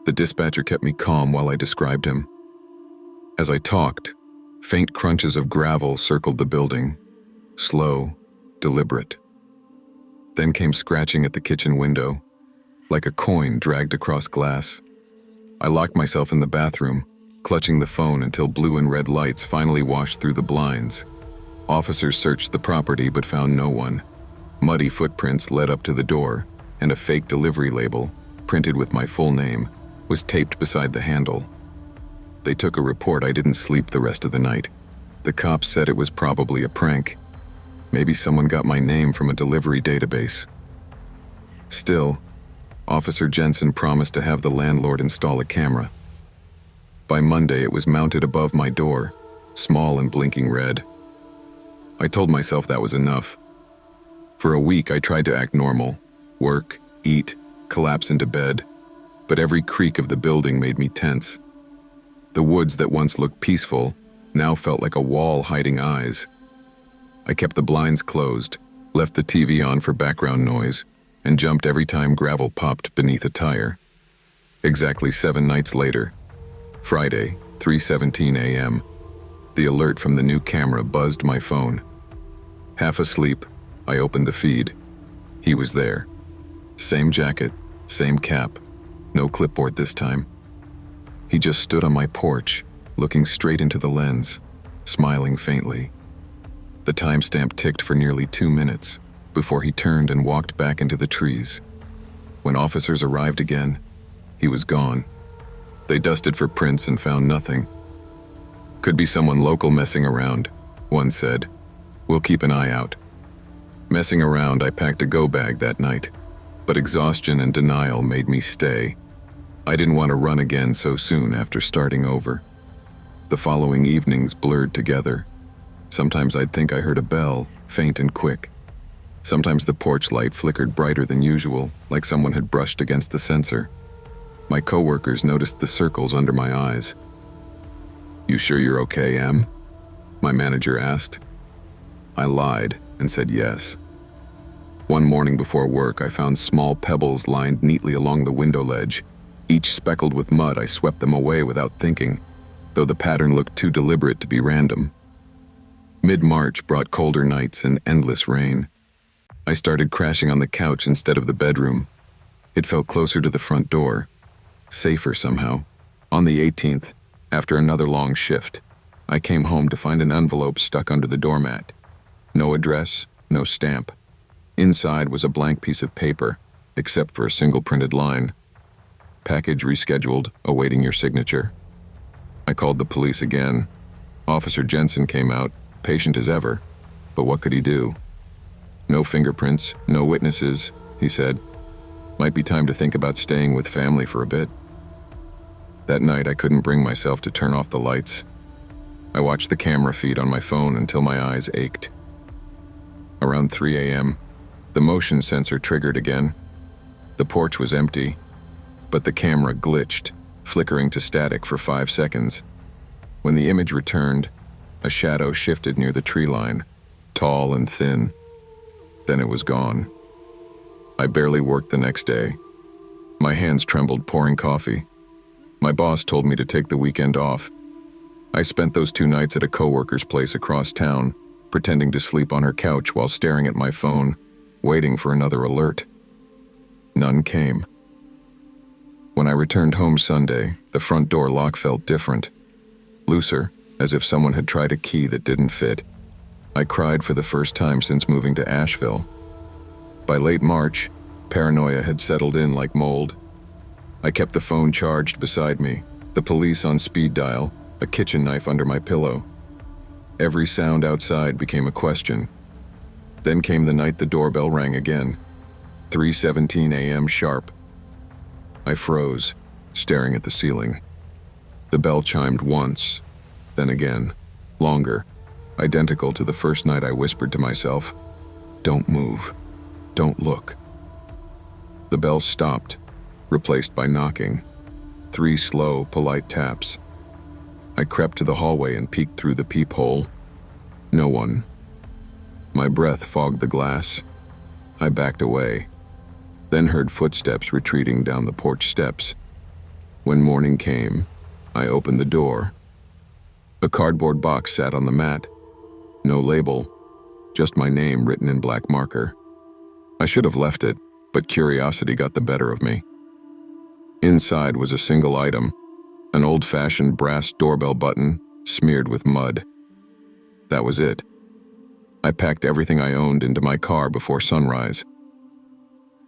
The dispatcher kept me calm while I described him. As I talked, faint crunches of gravel circled the building, slow, deliberate. Then came scratching at the kitchen window, like a coin dragged across glass. I locked myself in the bathroom, clutching the phone until blue and red lights finally washed through the blinds. Officers searched the property but found no one. Muddy footprints led up to the door, and a fake delivery label, printed with my full name, was taped beside the handle. They took a report. I didn't sleep the rest of the night. The cops said it was probably a prank. Maybe someone got my name from a delivery database. Still, Officer Jensen promised to have the landlord install a camera. By Monday, it was mounted above my door, small and blinking red. I told myself that was enough. For a week, I tried to act normal, work, eat, collapse into bed, but every creak of the building made me tense. The woods that once looked peaceful now felt like a wall hiding eyes. I kept the blinds closed, left the TV on for background noise, and jumped every time gravel popped beneath a tire. Exactly 7 nights later, Friday, 3:17 a.m., the alert from the new camera buzzed my phone. Half asleep, I opened the feed. He was there. Same jacket, same cap, no clipboard this time. He just stood on my porch, looking straight into the lens, smiling faintly. The timestamp ticked for nearly 2 minutes before he turned and walked back into the trees. When officers arrived again, he was gone. They dusted for prints and found nothing. Could be someone local messing around, one said. We'll keep an eye out. Messing around, I packed a go bag that night, but exhaustion and denial made me stay. I didn't want to run again so soon after starting over. The following evenings blurred together. Sometimes I'd think I heard a bell, faint and quick. Sometimes the porch light flickered brighter than usual, like someone had brushed against the sensor. My coworkers noticed the circles under my eyes. "You sure you're okay, Em?" my manager asked. I lied and said yes. One morning before work, I found small pebbles lined neatly along the window ledge. Each speckled with mud, I swept them away without thinking, though the pattern looked too deliberate to be random. Mid-March brought colder nights and endless rain. I started crashing on the couch instead of the bedroom. It felt closer to the front door, safer somehow. On the 18th, after another long shift, I came home to find an envelope stuck under the doormat. No address, no stamp. Inside was a blank piece of paper, except for a single printed line. Package rescheduled, awaiting your signature. I called the police again. Officer Jensen came out, patient as ever, but what could he do? No fingerprints, no witnesses, he said. Might be time to think about staying with family for a bit. That night, I couldn't bring myself to turn off the lights. I watched the camera feed on my phone until my eyes ached. Around 3 a.m., the motion sensor triggered again. The porch was empty, but the camera glitched, flickering to static for 5 seconds. When the image returned, a shadow shifted near the tree line, tall and thin. Then it was gone. I barely worked the next day. My hands trembled pouring coffee. My boss told me to take the weekend off. I spent those 2 nights at a coworker's place across town, pretending to sleep on her couch while staring at my phone, waiting for another alert. None came. When I returned home Sunday, the front door lock felt different. Looser, as if someone had tried a key that didn't fit. I cried for the first time since moving to Asheville. By late March, paranoia had settled in like mold. I kept the phone charged beside me, the police on speed dial, a kitchen knife under my pillow. Every sound outside became a question. Then came the night the doorbell rang again, 3:17 a.m. sharp. I froze, staring at the ceiling. The bell chimed once, then again, longer, identical to the first night I whispered to myself, "Don't move, don't look." The bell stopped, replaced by knocking. 3 slow, polite taps. I crept to the hallway and peeked through the peephole. No one. My breath fogged the glass. I backed away, then heard footsteps retreating down the porch steps. When morning came, I opened the door. A cardboard box sat on the mat. No label, just my name written in black marker. I should have left it, but curiosity got the better of me. Inside was a single item, an old-fashioned brass doorbell button smeared with mud. That was it. I packed everything I owned into my car before sunrise.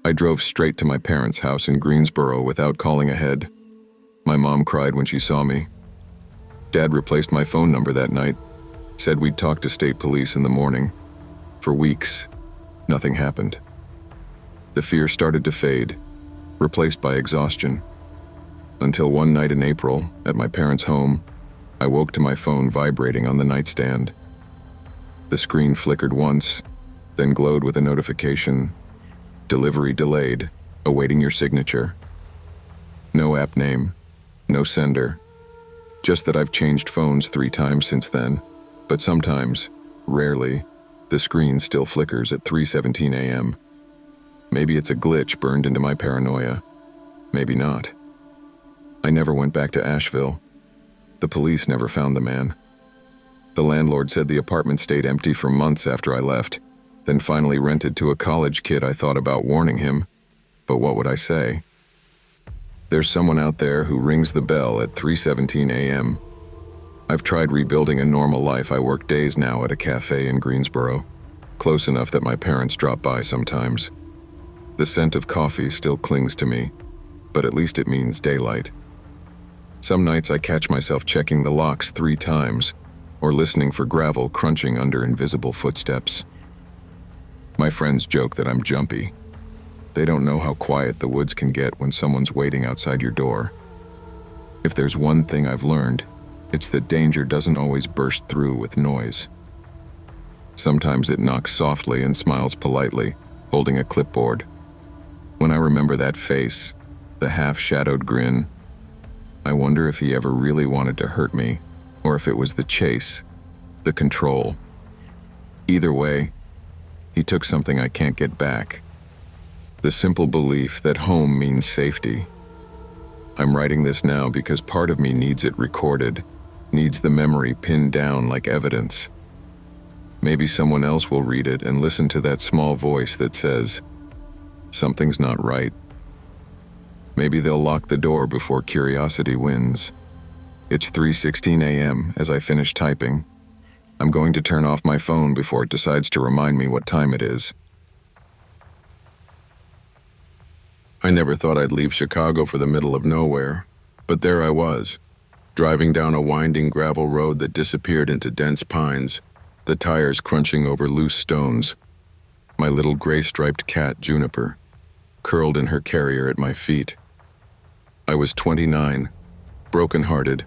I drove straight to my parents' house in Greensboro without calling ahead. My mom cried when she saw me. Dad replaced my phone number that night, said we'd talk to state police in the morning. For weeks, nothing happened. The fear started to fade, replaced by exhaustion. Until one night in April, at my parents' home, I woke to my phone vibrating on the nightstand. The screen flickered once, then glowed with a notification. Delivery delayed, awaiting your signature. No app name, no sender, Just that I've changed phones 3 times since then, but sometimes, rarely, the screen still flickers at 3:17 a.m. Maybe it's a glitch burned into my paranoia. Maybe not. I never went back to Asheville. The police never found the man. The landlord said the apartment stayed empty for months after I left, then finally rented to a college kid. I thought about warning him, but what would I say? There's someone out there who rings the bell at 3:17 a.m. I've tried rebuilding a normal life. I work days now at a cafe in Greensboro, close enough that my parents drop by sometimes. The scent of coffee still clings to me, but at least it means daylight. Some nights I catch myself checking the locks 3 times, or listening for gravel crunching under invisible footsteps. My friends joke that I'm jumpy. They don't know how quiet the woods can get when someone's waiting outside your door. If there's one thing I've learned, it's that danger doesn't always burst through with noise. Sometimes it knocks softly and smiles politely, holding a clipboard. When I remember that face, the half-shadowed grin, I wonder if he ever really wanted to hurt me, or if it was the chase, the control. Either way, he took something I can't get back. The simple belief that home means safety. I'm writing this now because part of me needs it recorded, needs the memory pinned down like evidence. Maybe someone else will read it and listen to that small voice that says, something's not right. Maybe they'll lock the door before curiosity wins. It's 3:16 a.m. as I finish typing. I'm going to turn off my phone before it decides to remind me what time it is. I never thought I'd leave Chicago for the middle of nowhere, but there I was, driving down a winding gravel road that disappeared into dense pines, the tires crunching over loose stones. My little gray-striped cat, Juniper, curled in her carrier at my feet. I was 29, broken-hearted,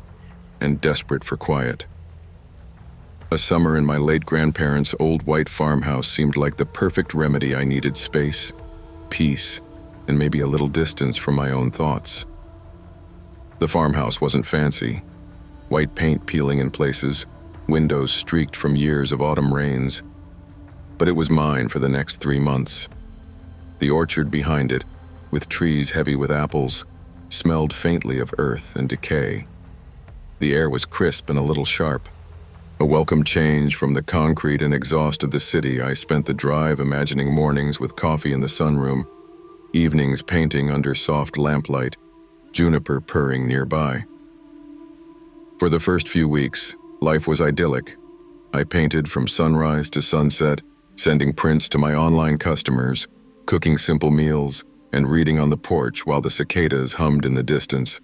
and desperate for quiet. A summer in my late grandparents' old white farmhouse seemed like the perfect remedy. I needed space, peace, and maybe a little distance from my own thoughts. The farmhouse wasn't fancy. White paint peeling in places, windows streaked from years of autumn rains. But it was mine for the next 3 months. The orchard behind it, with trees heavy with apples, smelled faintly of earth and decay. The air was crisp and a little sharp. A welcome change from the concrete and exhaust of the city. I spent the drive imagining mornings with coffee in the sunroom, evenings painting under soft lamplight, Juniper purring nearby. For the first few weeks, life was idyllic. I painted from sunrise to sunset, sending prints to my online customers, cooking simple meals, and reading on the porch while the cicadas hummed in the distance.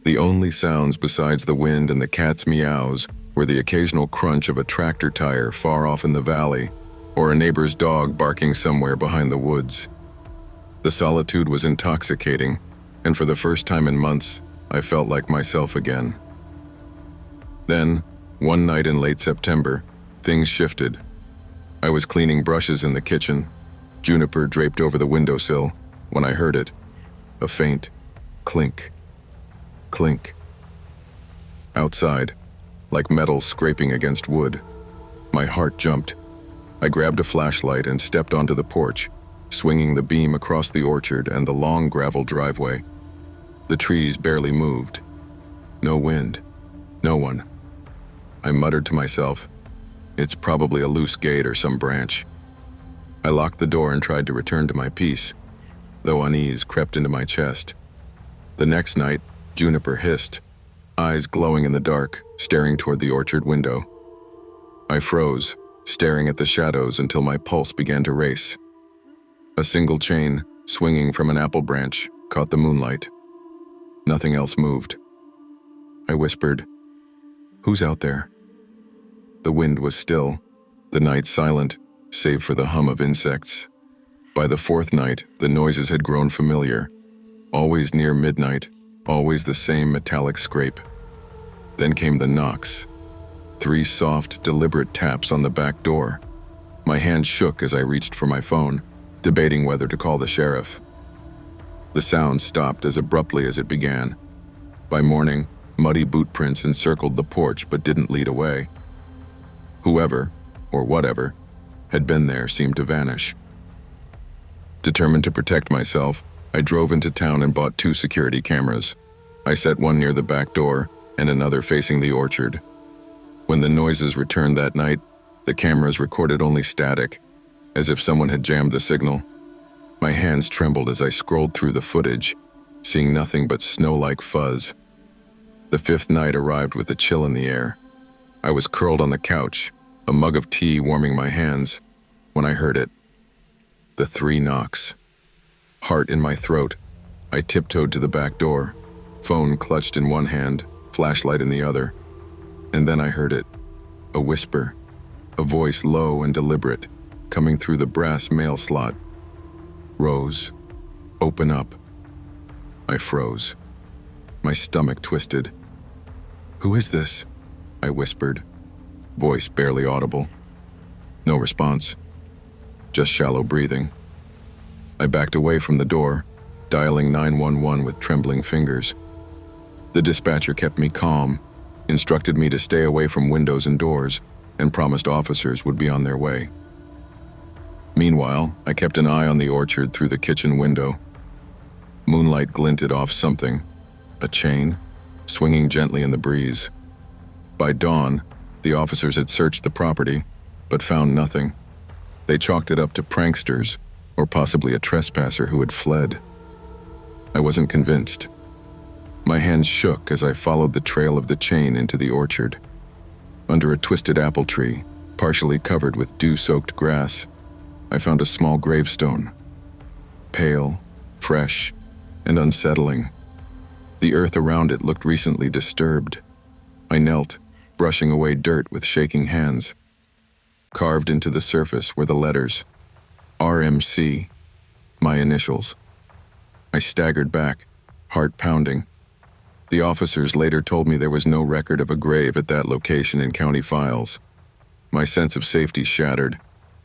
The only sounds besides the wind and the cat's meows were the occasional crunch of a tractor tire far off in the valley, or a neighbor's dog barking somewhere behind the woods. The solitude was intoxicating, and for the first time in months, I felt like myself again. Then, one night in late September, things shifted. I was cleaning brushes in the kitchen, Juniper draped over the windowsill, when I heard it, a faint clink, clink. Outside, like metal scraping against wood, my heart jumped. I grabbed a flashlight and stepped onto the porch, swinging the beam across the orchard and the long gravel driveway. The trees barely moved. No wind. No one. I muttered to myself, it's probably a loose gate or some branch. I locked the door and tried to return to my peace, though unease crept into my chest. The next night, Juniper hissed, eyes glowing in the dark, staring toward the orchard window. I froze, staring at the shadows until my pulse began to race. A single chain, swinging from an apple branch, caught the moonlight. Nothing else moved. I whispered, "Who's out there?" The wind was still, the night silent, save for the hum of insects. By the 4th night, the noises had grown familiar. Always near midnight, always the same metallic scrape. Then came the knocks. 3 soft, deliberate taps on the back door. My hand shook as I reached for my phone, debating whether to call the sheriff. The sound stopped as abruptly as it began. By morning, Muddy boot prints encircled the porch but didn't lead away. Whoever, or whatever, had been there seemed to vanish. Determined to protect myself, I drove into town and bought 2 security cameras. I set one near the back door and another facing the orchard. When the noises returned that night, the cameras recorded only static, as if someone had jammed the signal. My hands trembled as I scrolled through the footage, seeing nothing but snow-like fuzz. The 5th night arrived with a chill in the air. I was curled on the couch, a mug of tea warming my hands, when I heard it. The 3 knocks. Heart in my throat, I tiptoed to the back door, phone clutched in one hand, flashlight in the other. And then I heard it. A whisper, a voice low and deliberate, coming through the brass mail slot. "Rose, open up." I froze. My stomach twisted. "Who is this?" I whispered, voice barely audible. No response, just shallow breathing. I backed away from the door, dialing 911 with trembling fingers. The dispatcher kept me calm, instructed me to stay away from windows and doors, and promised officers would be on their way. Meanwhile, I kept an eye on the orchard through the kitchen window. Moonlight glinted off something, a chain, swinging gently in the breeze. By dawn, the officers had searched the property, but found nothing. They chalked it up to pranksters, or possibly a trespasser who had fled. I wasn't convinced. My hands shook as I followed the trail of the chain into the orchard. Under a twisted apple tree, partially covered with dew-soaked grass, I found a small gravestone. Pale, fresh, and unsettling. The earth around it looked recently disturbed. I knelt, brushing away dirt with shaking hands. Carved into the surface were the letters RMC, my initials. I staggered back, heart pounding. The officers later told me there was no record of a grave at that location in county files. My sense of safety shattered.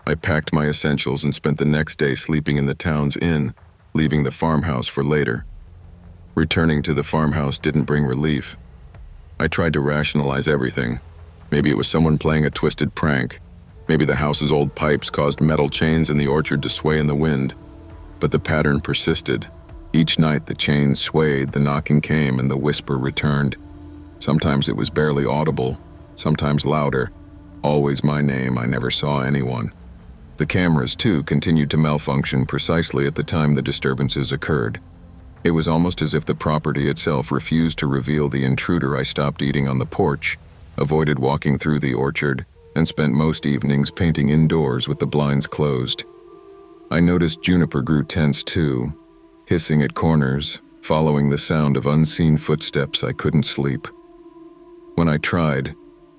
I packed my essentials and spent the next day sleeping in the town's inn, leaving the farmhouse for later. Returning to the farmhouse didn't bring relief. I tried to rationalize everything. Maybe it was someone playing a twisted prank. Maybe the house's old pipes caused metal chains in the orchard to sway in the wind. But the pattern persisted. Each night the chains swayed, the knocking came, and the whisper returned. Sometimes it was barely audible, sometimes louder. Always my name, I never saw anyone. The cameras, too, continued to malfunction precisely at the time the disturbances occurred. It was almost as if the property itself refused to reveal the intruder. I stopped eating on the porch, avoided walking through the orchard, and spent most evenings painting indoors with the blinds closed. I noticed Juniper grew tense too, hissing at corners, following the sound of unseen footsteps. I couldn't sleep. When I tried,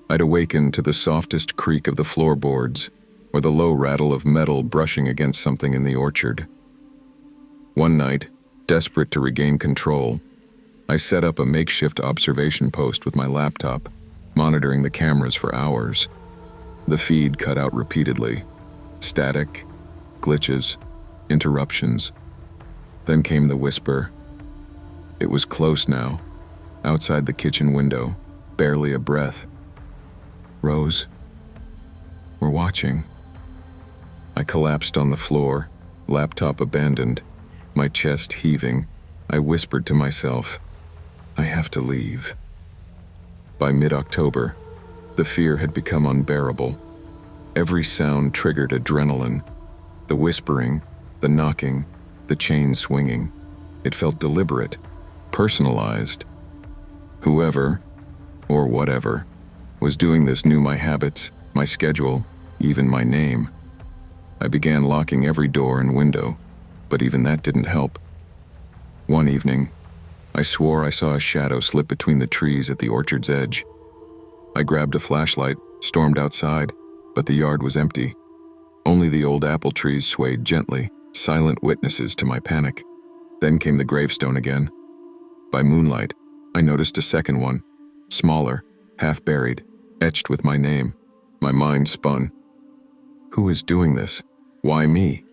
I'd awaken to the softest creak of the floorboards, or the low rattle of metal brushing against something in the orchard. One night, desperate to regain control, I set up a makeshift observation post with my laptop, monitoring the cameras for hours. The feed cut out repeatedly. Static, glitches, interruptions. Then came the whisper. It was close now, outside the kitchen window, barely a breath. "Rose, we're watching." I collapsed on the floor, laptop abandoned, my chest heaving. I whispered to myself, I have to leave. By mid-October, the fear had become unbearable. Every sound triggered adrenaline. The whispering, the knocking, the chain swinging. It felt deliberate, personalized. Whoever, or whatever, was doing this knew my habits, my schedule, even my name. I began locking every door and window, but even that didn't help. One evening, I swore I saw a shadow slip between the trees at the orchard's edge. I grabbed a flashlight, stormed outside, but the yard was empty. Only the old apple trees swayed gently, silent witnesses to my panic. Then came the gravestone again. By moonlight, I noticed a second one, smaller, half-buried, etched with my name. My mind spun. Who is doing this? Why me?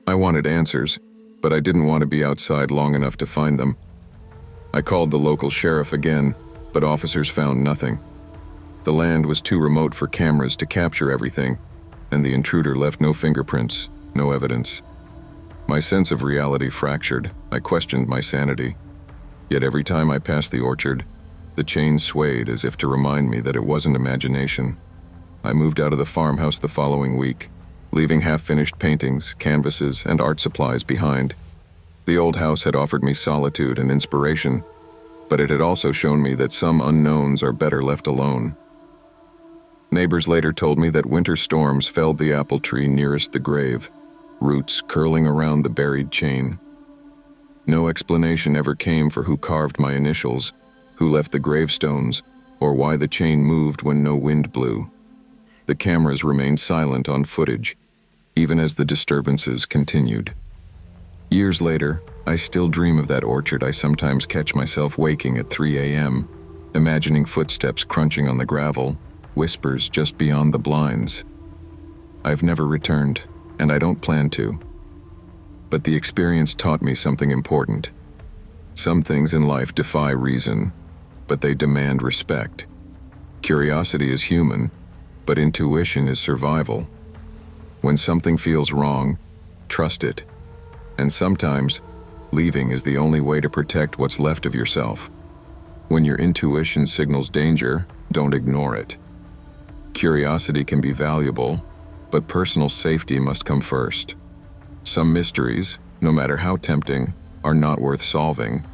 I wanted answers, but I didn't want to be outside long enough to find them. I called the local sheriff again, but officers found nothing. The land was too remote for cameras to capture everything, and the intruder left no fingerprints, no evidence. My sense of reality fractured. I questioned my sanity. Yet every time I passed the orchard, the chain swayed as if to remind me that it wasn't imagination. I moved out of the farmhouse the following week, leaving half-finished paintings, canvases, and art supplies behind. The old house had offered me solitude and inspiration, but it had also shown me that some unknowns are better left alone. Neighbors later told me that winter storms felled the apple tree nearest the grave, roots curling around the buried chain. No explanation ever came for who carved my initials, who left the gravestones, or why the chain moved when no wind blew. The cameras remained silent on footage, even as the disturbances continued. Years later, I still dream of that orchard. I sometimes catch myself waking at 3 a.m., imagining footsteps crunching on the gravel, whispers just beyond the blinds. I've never returned, and I don't plan to. But the experience taught me something important. Some things in life defy reason, but they demand respect. Curiosity is human, but intuition is survival. When something feels wrong, trust it. And sometimes, leaving is the only way to protect what's left of yourself. When your intuition signals danger, don't ignore it. Curiosity can be valuable, but personal safety must come first. Some mysteries, no matter how tempting, are not worth solving.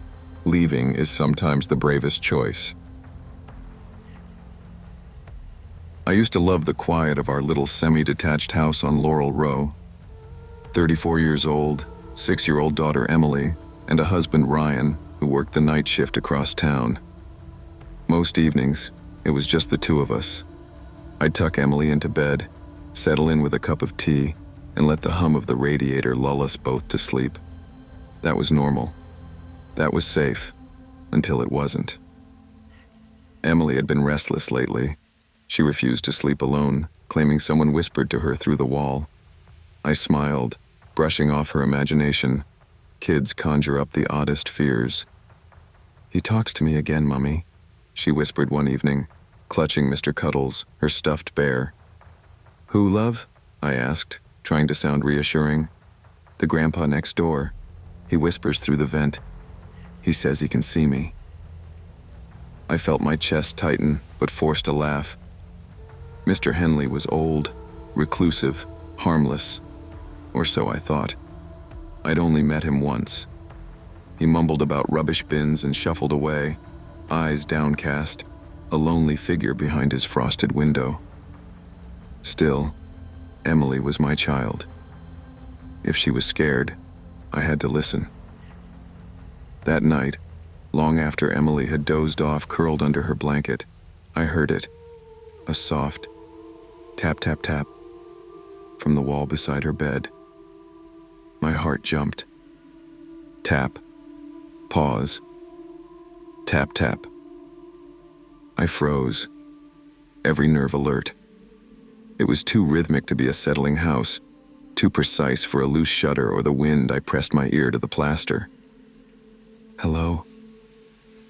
Leaving is sometimes the bravest choice. I used to love the quiet of our little semi-detached house on Laurel Row. 34 years old, 6-year-old daughter Emily, and a husband Ryan, who worked the night shift across town. Most evenings, it was just the two of us. I'd tuck Emily into bed, settle in with a cup of tea, and let the hum of the radiator lull us both to sleep. That was normal. That was safe, until it wasn't. Emily had been restless lately. She refused to sleep alone, claiming someone whispered to her through the wall. I smiled, brushing off her imagination. Kids conjure up the oddest fears. "He talks to me again, Mummy," she whispered one evening, clutching Mr. Cuddles, her stuffed bear. "Who, love?" I asked, trying to sound reassuring. "The grandpa next door. He whispers through the vent. He says he can see me." I felt my chest tighten, but forced a laugh. Mr. Henley was old, reclusive, harmless, or so I thought. I'd only met him once. He mumbled about rubbish bins and shuffled away, eyes downcast, a lonely figure behind his frosted window. Still, Emily was my child. If she was scared, I had to listen. That night, long after Emily had dozed off curled under her blanket, I heard it, a soft tap, tap, tap, from the wall beside her bed. My heart jumped. Tap, pause, tap, tap. I froze, every nerve alert. It was too rhythmic to be a settling house, too precise for a loose shutter or the wind. I pressed my ear to the plaster. "Hello?"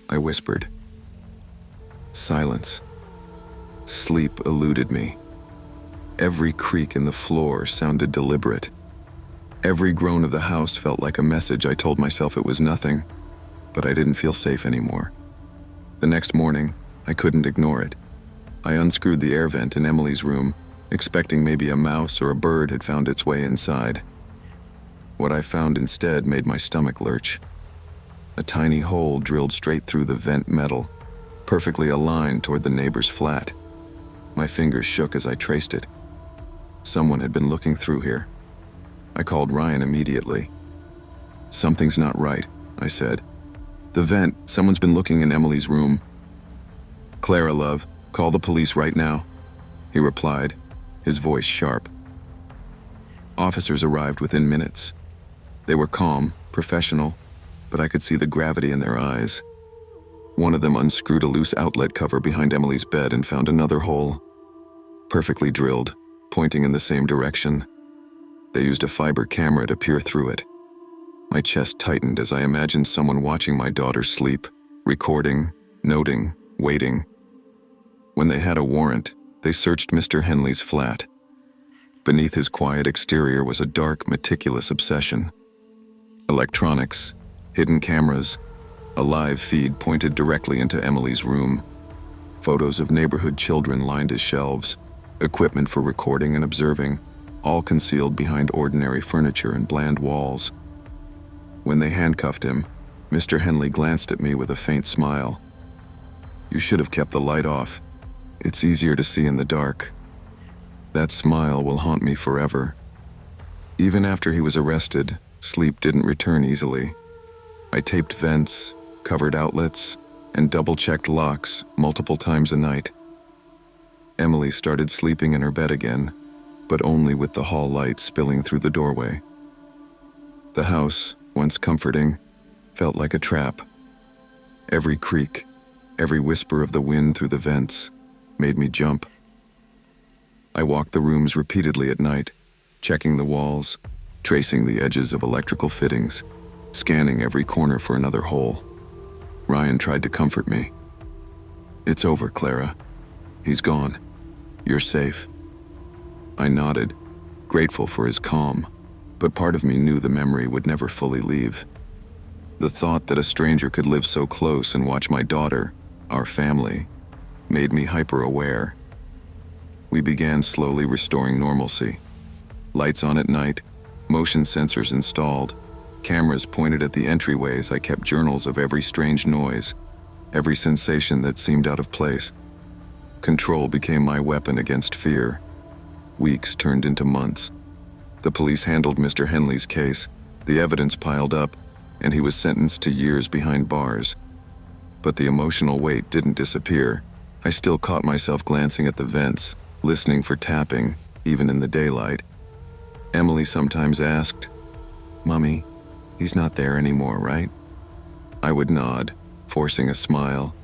I whispered. Silence. Sleep eluded me. Every creak in the floor sounded deliberate. Every groan of the house felt like a message. I told myself it was nothing, but I didn't feel safe anymore. The next morning, I couldn't ignore it. I unscrewed the air vent in Emily's room, expecting maybe a mouse or a bird had found its way inside. What I found instead made my stomach lurch. A tiny hole drilled straight through the vent metal, perfectly aligned toward the neighbor's flat. My fingers shook as I traced it. Someone had been looking through here. I called Ryan immediately. "Something's not right," I said. "The vent, someone's been looking in Emily's room." "Clara, love, call the police right now," he replied, his voice sharp. Officers arrived within minutes. They were calm, professional, but I could see the gravity in their eyes. One of them unscrewed a loose outlet cover behind Emily's bed and found another hole, perfectly drilled, pointing in the same direction. They used a fiber camera to peer through it. My chest tightened as I imagined someone watching my daughter sleep, recording, noting, waiting. When they had a warrant, they searched Mr. Henley's flat. Beneath his quiet exterior was a dark, meticulous obsession. Electronics, hidden cameras, a live feed pointed directly into Emily's room. Photos of neighborhood children lined his shelves, equipment for recording and observing, all concealed behind ordinary furniture and bland walls. When they handcuffed him, Mr. Henley glanced at me with a faint smile. "You should have kept the light off. It's easier to see in the dark." That smile will haunt me forever. Even after he was arrested, sleep didn't return easily. I taped vents, covered outlets, and double-checked locks multiple times a night. Emily started sleeping in her bed again, but only with the hall light spilling through the doorway. The house, once comforting, felt like a trap. Every creak, every whisper of the wind through the vents made me jump. I walked the rooms repeatedly at night, checking the walls, tracing the edges of electrical fittings, scanning every corner for another hole. Ryan tried to comfort me. "It's over, Clara. He's gone. You're safe." I nodded, grateful for his calm, but part of me knew the memory would never fully leave. The thought that a stranger could live so close and watch my daughter, our family, made me hyper-aware. We began slowly restoring normalcy. Lights on at night, motion sensors installed, cameras pointed at the entryways. I kept journals of every strange noise, every sensation that seemed out of place. Control became my weapon against fear. Weeks turned into months. The police handled Mr. Henley's case, the evidence piled up, and he was sentenced to years behind bars. But the emotional weight didn't disappear. I still caught myself glancing at the vents, listening for tapping, even in the daylight. Emily sometimes asked, "Mummy, he's not there anymore, right?" I would nod, forcing a smile,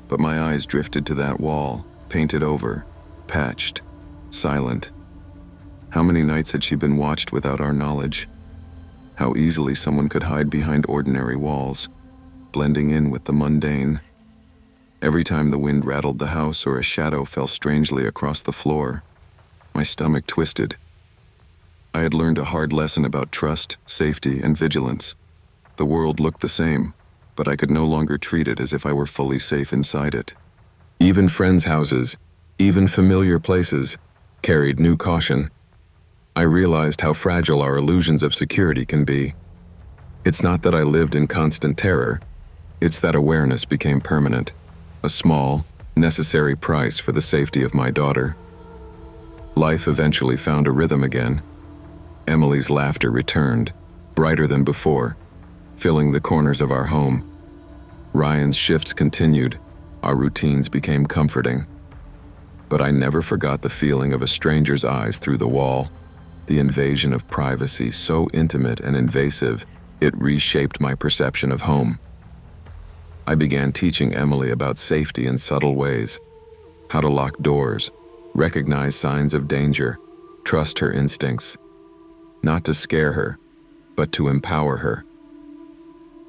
but my eyes drifted to that wall, painted over, patched, silent. How many nights had she been watched without our knowledge? How easily someone could hide behind ordinary walls, blending in with the mundane. Every time the wind rattled the house or a shadow fell strangely across the floor, my stomach twisted. I had learned a hard lesson about trust, safety, and vigilance. The world looked the same, but I could no longer treat it as if I were fully safe inside it. Even friends' houses, even familiar places, carried new caution. I realized how fragile our illusions of security can be. It's not that I lived in constant terror, it's that awareness became permanent. A small, necessary price for the safety of my daughter. Life eventually found a rhythm again. Emily's laughter returned, brighter than before, filling the corners of our home. Ryan's shifts continued, our routines became comforting. But I never forgot the feeling of a stranger's eyes through the wall, the invasion of privacy so intimate and invasive, it reshaped my perception of home. I began teaching Emily about safety in subtle ways, how to lock doors, recognize signs of danger, trust her instincts, not to scare her, but to empower her.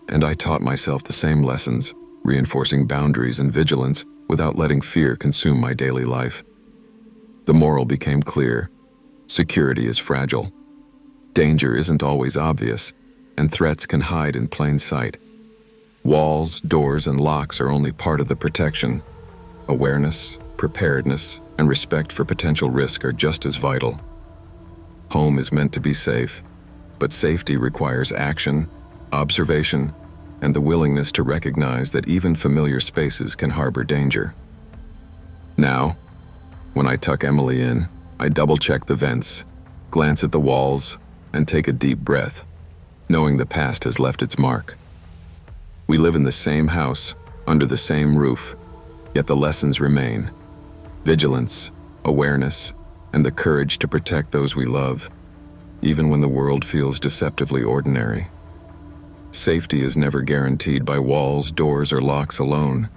And I taught myself the same lessons, reinforcing boundaries and vigilance without letting fear consume my daily life. The moral became clear. Security is fragile. Danger isn't always obvious, and threats can hide in plain sight. Walls, doors, and locks are only part of the protection. Awareness, preparedness, and respect for potential risk are just as vital. Home is meant to be safe, but safety requires action, observation, and the willingness to recognize that even familiar spaces can harbor danger. Now, when I tuck Emily in, I double-check the vents, glance at the walls, and take a deep breath, knowing the past has left its mark. We live in the same house, under the same roof, yet the lessons remain. Vigilance, awareness, and the courage to protect those we love, even when the world feels deceptively ordinary. Safety is never guaranteed by walls, doors, or locks alone.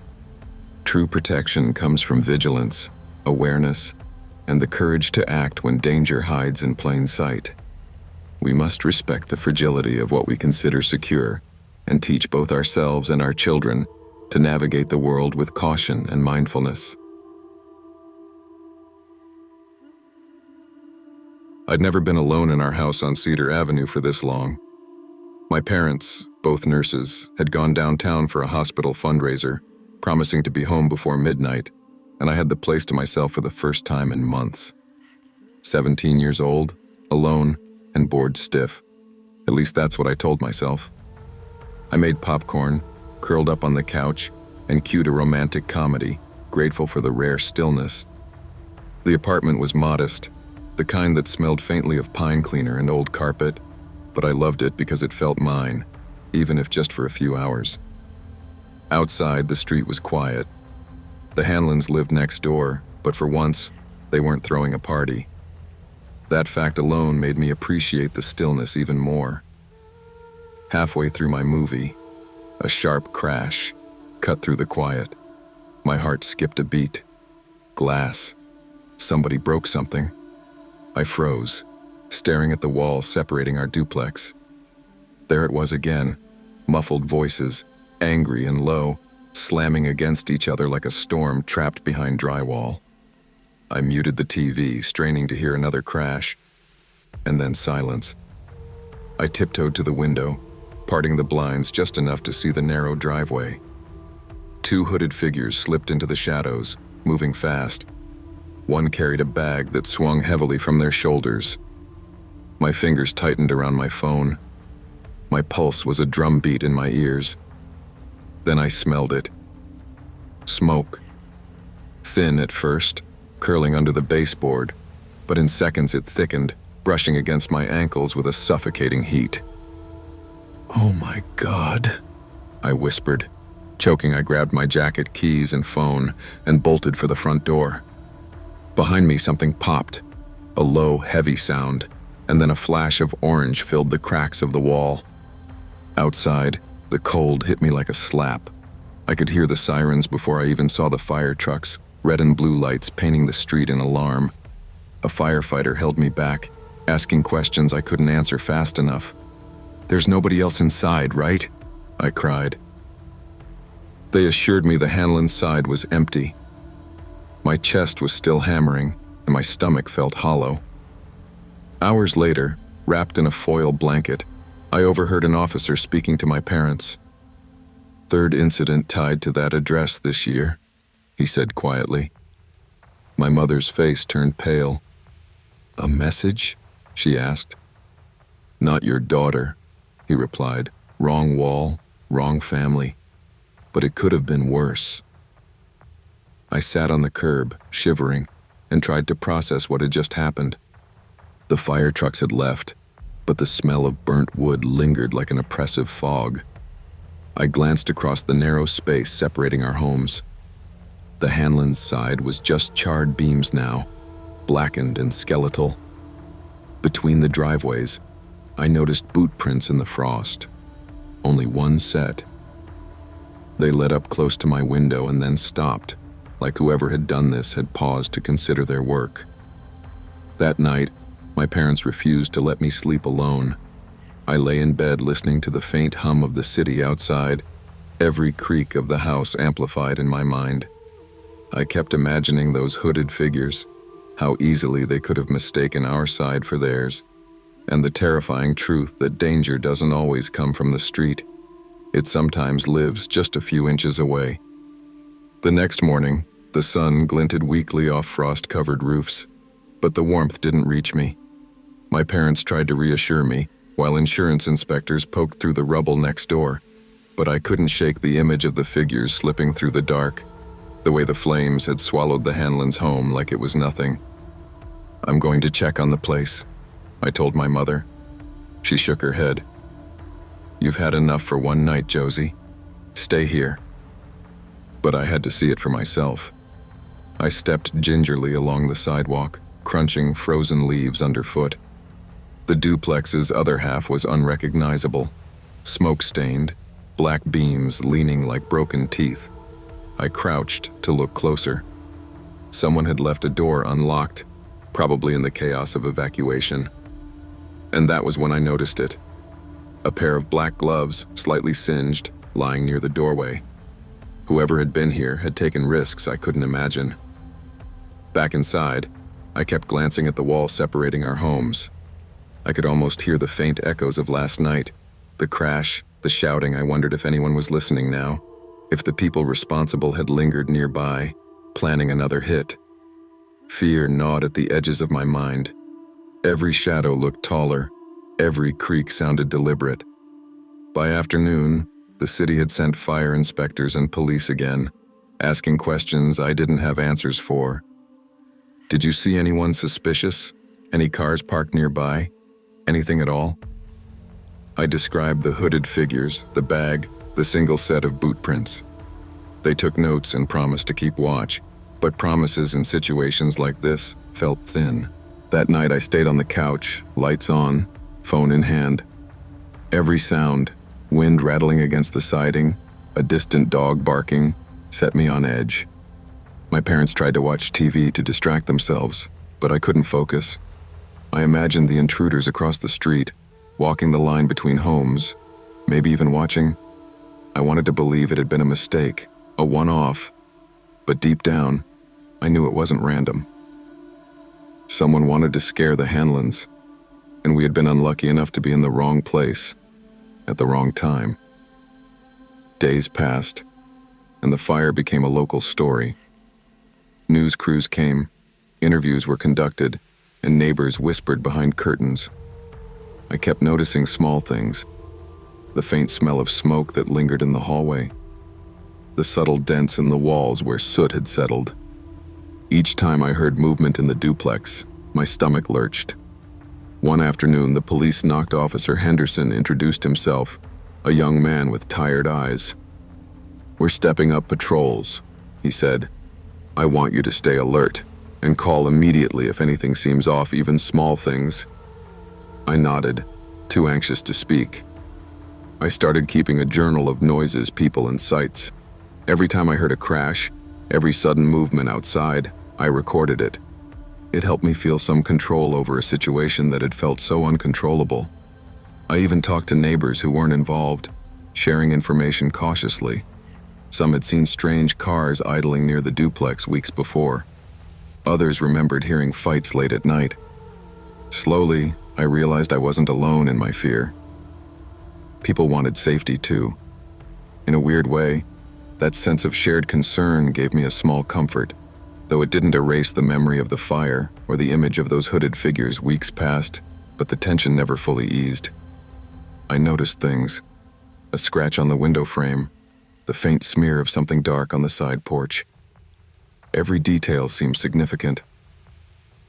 True protection comes from vigilance, awareness, and the courage to act when danger hides in plain sight. We must respect the fragility of what we consider secure and teach both ourselves and our children to navigate the world with caution and mindfulness. I'd never been alone in our house on Cedar Avenue for this long. My parents, both nurses, had gone downtown for a hospital fundraiser, promising to be home before midnight, and I had the place to myself for the first time in months. 17 years old, alone, and bored stiff. At least that's what I told myself. I made popcorn, curled up on the couch, and cued a romantic comedy, grateful for the rare stillness. The apartment was modest, the kind that smelled faintly of pine cleaner and old carpet, but I loved it because it felt mine, even if just for a few hours. Outside, the street was quiet. The Hanlons lived next door, but for once, they weren't throwing a party. That fact alone made me appreciate the stillness even more. Halfway through my movie, a sharp crash cut through the quiet. My heart skipped a beat. Glass. Somebody broke something. I froze, staring at the wall separating our duplex. There it was again, muffled voices, angry and low, slamming against each other like a storm trapped behind drywall. I muted the TV, straining to hear another crash, and then silence. I tiptoed to the window, parting the blinds just enough to see the narrow driveway. Two hooded figures slipped into the shadows, moving fast. One carried a bag that swung heavily from their shoulders. My fingers tightened around my phone. My pulse was a drumbeat in my ears. Then I smelled it. Smoke. Thin at first, curling under the baseboard, but in seconds it thickened, brushing against my ankles with a suffocating heat. "Oh my God," I whispered. Choking, I grabbed my jacket, keys, and phone and bolted for the front door. Behind me, something popped, a low, heavy sound, and then a flash of orange filled the cracks of the wall. Outside, the cold hit me like a slap. I could hear the sirens before I even saw the fire trucks, red and blue lights painting the street in alarm. A firefighter held me back, asking questions I couldn't answer fast enough. "There's nobody else inside, right?" I cried. They assured me the Hanlon's side was empty. My chest was still hammering, and my stomach felt hollow. Hours later, wrapped in a foil blanket, I overheard an officer speaking to my parents. "Third incident tied to that address this year," he said quietly. My mother's face turned pale. "A message?" she asked. "Not your daughter," he replied. "Wrong wall, wrong family. But it could have been worse." I sat on the curb, shivering, and tried to process what had just happened. The fire trucks had left, but the smell of burnt wood lingered like an oppressive fog. I glanced across the narrow space separating our homes. The Hanlon's side was just charred beams now, blackened and skeletal. Between the driveways, I noticed boot prints in the frost. Only one set. They led up close to my window and then stopped, like whoever had done this had paused to consider their work. That night, my parents refused to let me sleep alone. I lay in bed listening to the faint hum of the city outside, every creak of the house amplified in my mind. I kept imagining those hooded figures, how easily they could have mistaken our side for theirs, and the terrifying truth that danger doesn't always come from the street. It sometimes lives just a few inches away. The next morning, the sun glinted weakly off frost-covered roofs, but the warmth didn't reach me. My parents tried to reassure me, while insurance inspectors poked through the rubble next door, but I couldn't shake the image of the figures slipping through the dark, the way the flames had swallowed the Hanlons' home like it was nothing. "I'm going to check on the place," I told my mother. She shook her head. "You've had enough for one night, Josie. Stay here." But I had to see it for myself. I stepped gingerly along the sidewalk, crunching frozen leaves underfoot. The duplex's other half was unrecognizable, smoke-stained, black beams leaning like broken teeth. I crouched to look closer. Someone had left a door unlocked, probably in the chaos of evacuation. And that was when I noticed it. A pair of black gloves, slightly singed, lying near the doorway. Whoever had been here had taken risks I couldn't imagine. Back inside, I kept glancing at the wall separating our homes. I could almost hear the faint echoes of last night, the crash, the shouting. I wondered if anyone was listening now, if the people responsible had lingered nearby, planning another hit. Fear gnawed at the edges of my mind. Every shadow looked taller, every creak sounded deliberate. By afternoon, the city had sent fire inspectors and police again, asking questions I didn't have answers for. Did you see anyone suspicious? Any cars parked nearby? Anything at all? I described the hooded figures, the bag, the single set of boot prints. They took notes and promised to keep watch, but promises in situations like this felt thin. That night I stayed on the couch, lights on, phone in hand. Every sound, wind rattling against the siding, a distant dog barking, set me on edge. My parents tried to watch TV to distract themselves, but I couldn't focus. I imagined the intruders across the street, walking the line between homes, maybe even watching. I wanted to believe it had been a mistake, a one-off, but deep down, I knew it wasn't random. Someone wanted to scare the Hanlons, and we had been unlucky enough to be in the wrong place, at the wrong time. Days passed, and the fire became a local story. News crews came, interviews were conducted, and neighbors whispered behind curtains. I kept noticing small things, the faint smell of smoke that lingered in the hallway, the subtle dents in the walls where soot had settled. Each time I heard movement in the duplex, my stomach lurched. One afternoon, the police knocked Officer Henderson introduced himself, a young man with tired eyes. "We're stepping up patrols," he said. "I want you to stay alert and call immediately if anything seems off, even small things." I nodded, too anxious to speak. I started keeping a journal of noises, people, and sights. Every time I heard a crash, every sudden movement outside, I recorded it. It helped me feel some control over a situation that had felt so uncontrollable. I even talked to neighbors who weren't involved, sharing information cautiously. Some had seen strange cars idling near the duplex weeks before. Others remembered hearing fights late at night. Slowly, I realized I wasn't alone in my fear. People wanted safety too. In a weird way, that sense of shared concern gave me a small comfort, though it didn't erase the memory of the fire or the image of those hooded figures. Weeks passed, but the tension never fully eased. I noticed things: a scratch on the window frame, the faint smear of something dark on the side porch. Every detail seemed significant.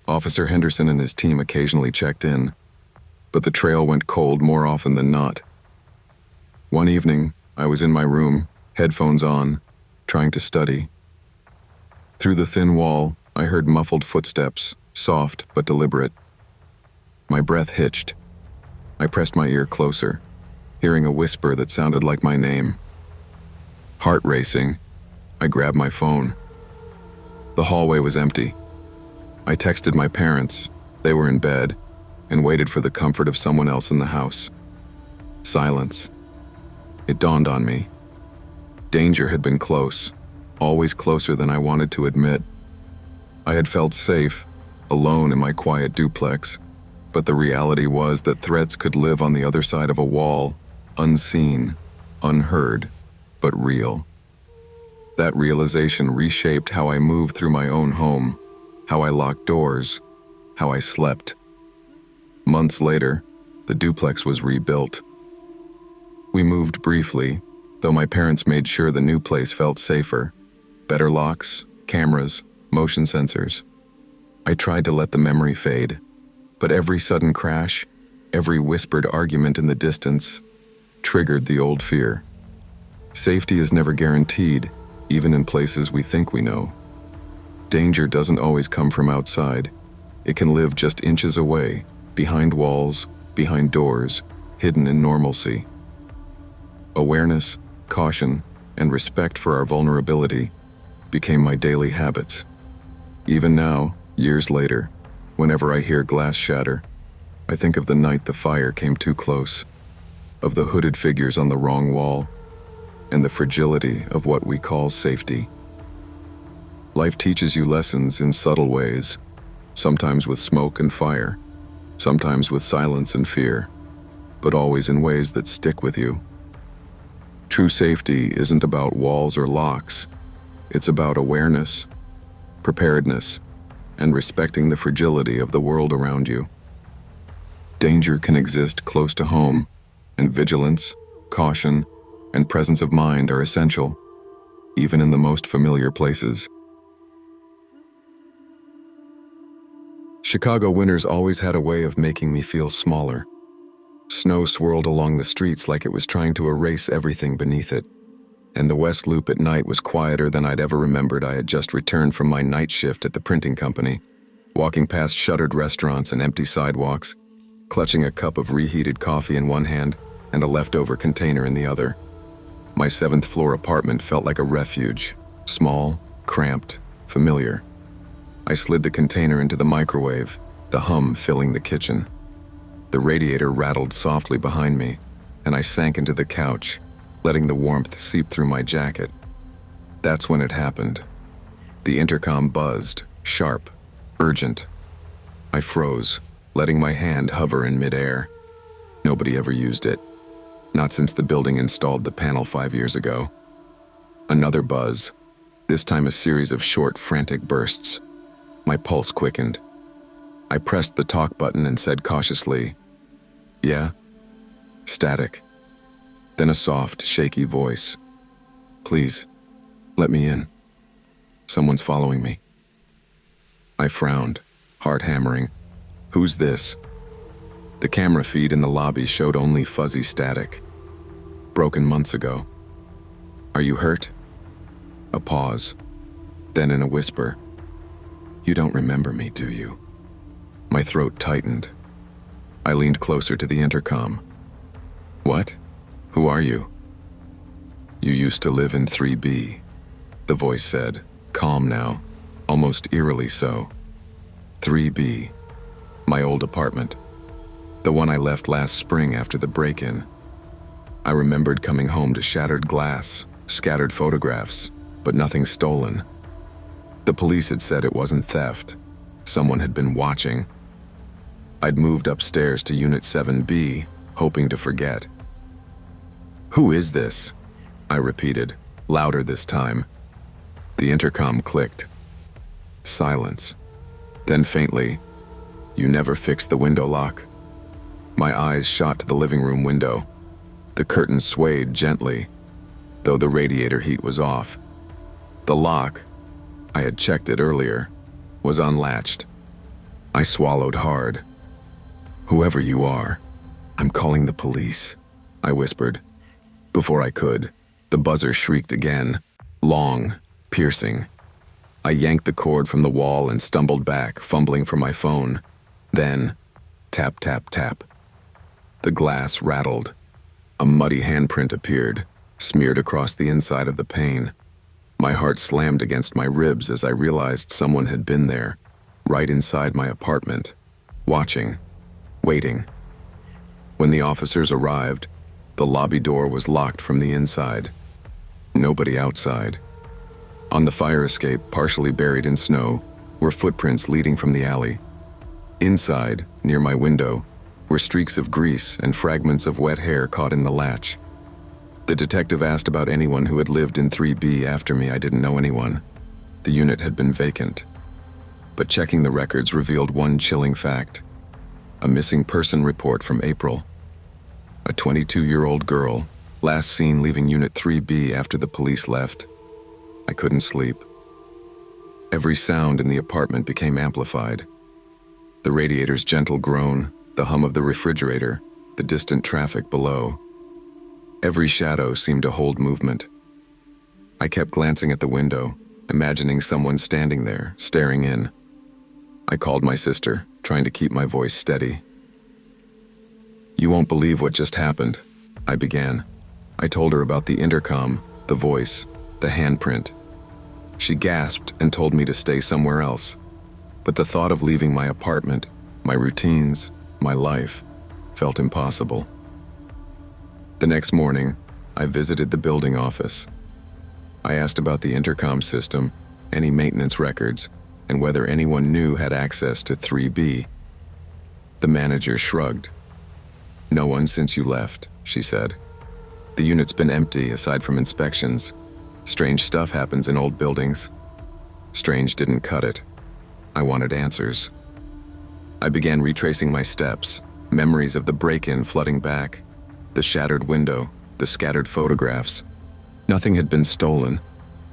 Officer Henderson and his team occasionally checked in, but the trail went cold more often than not. One evening, I was in my room, headphones on, trying to study. Through the thin wall, I heard muffled footsteps, soft but deliberate. My breath hitched. I pressed my ear closer, hearing a whisper that sounded like my name. Heart racing, I grabbed my phone. The hallway was empty. I texted my parents, they were in bed, and waited for the comfort of someone else in the house. Silence. It dawned on me. Danger had been close, always closer than I wanted to admit. I had felt safe, alone in my quiet duplex, but the reality was that threats could live on the other side of a wall, unseen, unheard, but real. That realization reshaped how I moved through my own home, how I locked doors, how I slept. Months later, the duplex was rebuilt. We moved briefly, though my parents made sure the new place felt safer. Better locks, cameras, motion sensors. I tried to let the memory fade, but every sudden crash, every whispered argument in the distance, triggered the old fear. Safety is never guaranteed, even in places we think we know. Danger doesn't always come from outside. It can live just inches away, behind walls, behind doors, hidden in normalcy. Awareness, caution, and respect for our vulnerability became my daily habits. Even now, years later, whenever I hear glass shatter, I think of the night the fire came too close, of the hooded figures on the wrong wall, and the fragility of what we call safety. Life teaches you lessons in subtle ways, sometimes with smoke and fire, sometimes with silence and fear, but always in ways that stick with you. True safety isn't about walls or locks. It's about awareness, preparedness, and respecting the fragility of the world around you. Danger can exist close to home, and vigilance, caution, and presence of mind are essential, even in the most familiar places. Chicago winters always had a way of making me feel smaller. Snow swirled along the streets like it was trying to erase everything beneath it, and the West Loop at night was quieter than I'd ever remembered. I had just returned from my night shift at the printing company, walking past shuttered restaurants and empty sidewalks, clutching a cup of reheated coffee in one hand and a leftover container in the other. My 7th-floor apartment felt like a refuge, small, cramped, familiar. I slid the container into the microwave, the hum filling the kitchen. The radiator rattled softly behind me, and I sank into the couch, letting the warmth seep through my jacket. That's when it happened. The intercom buzzed, sharp, urgent. I froze, letting my hand hover in midair. Nobody ever used it. Not since the building installed the panel 5 years ago. Another buzz, this time a series of short, frantic bursts. My pulse quickened. I pressed the talk button and said cautiously, "Yeah?" Static. Then a soft, shaky voice. "Please, let me in. Someone's following me." I frowned, heart hammering. "Who's this?" The camera feed in the lobby showed only fuzzy static. "Broken months ago." "Are you hurt?" A pause. Then in a whisper, "You don't remember me, do you?" My throat tightened. I leaned closer to the intercom. "What? Who are you?" "You used to live in 3B, the voice said, calm now, almost eerily so. 3B, my old apartment. The one I left last spring after the break-in. I remembered coming home to shattered glass, scattered photographs, but nothing stolen. The police had said it wasn't theft. Someone had been watching. I'd moved upstairs to Unit 7B, hoping to forget. "Who is this?" I repeated, louder this time. The intercom clicked. Silence. Then faintly, "You never fixed the window lock." My eyes shot to the living room window. The curtain swayed gently, though the radiator heat was off. The lock, I had checked it earlier, was unlatched. I swallowed hard. "Whoever you are, I'm calling the police," I whispered. Before I could, the buzzer shrieked again, long, piercing. I yanked the cord from the wall and stumbled back, fumbling for my phone. Then, tap, tap, tap. The glass rattled. A muddy handprint appeared, smeared across the inside of the pane. My heart slammed against my ribs as I realized someone had been there, right inside my apartment, watching, waiting. When the officers arrived, the lobby door was locked from the inside. Nobody outside. On the fire escape, partially buried in snow, were footprints leading from the alley. Inside, near my window, were streaks of grease and fragments of wet hair caught in the latch. The detective asked about anyone who had lived in 3B after me. I didn't know anyone. The unit had been vacant. But checking the records revealed one chilling fact. A missing person report from April. A 22-year-old girl, last seen leaving Unit 3B after the police left. I couldn't sleep. Every sound in the apartment became amplified. The radiator's gentle groan, the hum of the refrigerator, the distant traffic below. Every shadow seemed to hold movement. I kept glancing at the window, imagining someone standing there, staring in. I called my sister, trying to keep my voice steady. "You won't believe what just happened," I began. I told her about the intercom, the voice, the handprint. She gasped and told me to stay somewhere else. But the thought of leaving my apartment, my routines, my life, felt impossible. The next morning, I visited the building office. I asked about the intercom system, any maintenance records, and whether anyone new had access to 3B. The manager shrugged. "No one since you left," she said. "The unit's been empty aside from inspections. Strange stuff happens in old buildings." Strange didn't cut it. I wanted answers. I began retracing my steps, memories of the break-in flooding back, the shattered window, the scattered photographs. Nothing had been stolen,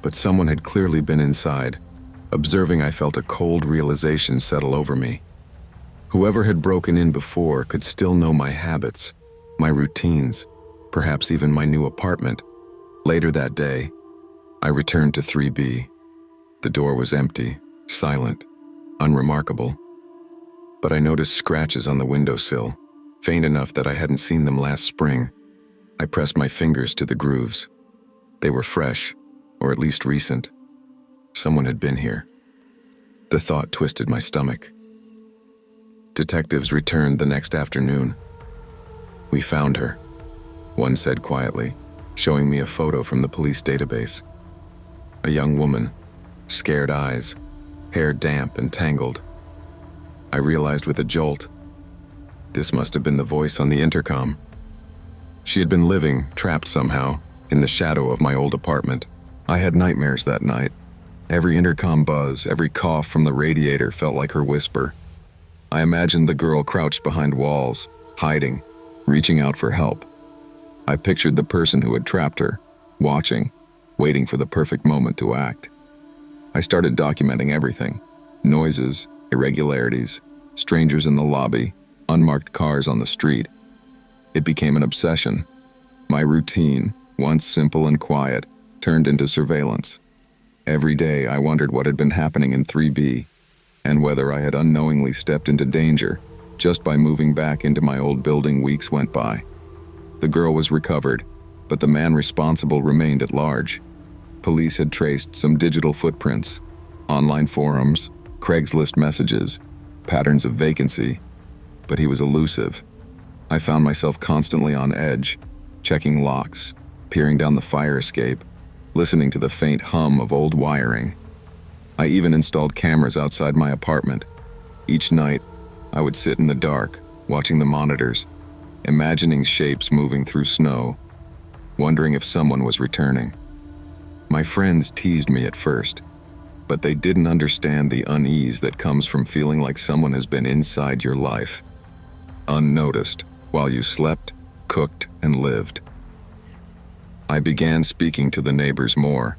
but someone had clearly been inside. Observing, I felt a cold realization settle over me. Whoever had broken in before could still know my habits, my routines, perhaps even my new apartment. Later that day, I returned to 3B. The door was empty, silent, unremarkable. But I noticed scratches on the windowsill, faint enough that I hadn't seen them last spring. I pressed my fingers to the grooves. They were fresh, or at least recent. Someone had been here. The thought twisted my stomach. Detectives returned the next afternoon. "We found her," one said quietly, showing me a photo from the police database. A young woman, scared eyes, hair damp and tangled. I realized with a jolt, this must have been the voice on the intercom. She had been living, trapped somehow, in the shadow of my old apartment. I had nightmares that night. Every intercom buzz, every cough from the radiator felt like her whisper. I imagined the girl crouched behind walls, hiding, reaching out for help. I pictured the person who had trapped her, watching, waiting for the perfect moment to act. I started documenting everything: noises, irregularities, strangers in the lobby, unmarked cars on the street. It became an obsession. My routine, once simple and quiet, turned into surveillance. Every day I wondered what had been happening in 3B, and whether I had unknowingly stepped into danger just by moving back into my old building. Weeks went by. The girl was recovered, but the man responsible remained at large. Police had traced some digital footprints, online forums, Craigslist messages, patterns of vacancy, but he was elusive. I found myself constantly on edge, checking locks, peering down the fire escape, listening to the faint hum of old wiring. I even installed cameras outside my apartment. Each night, I would sit in the dark, watching the monitors, imagining shapes moving through snow, wondering if someone was returning. My friends teased me at first, but they didn't understand the unease that comes from feeling like someone has been inside your life, unnoticed, while you slept, cooked, and lived. I began speaking to the neighbors more,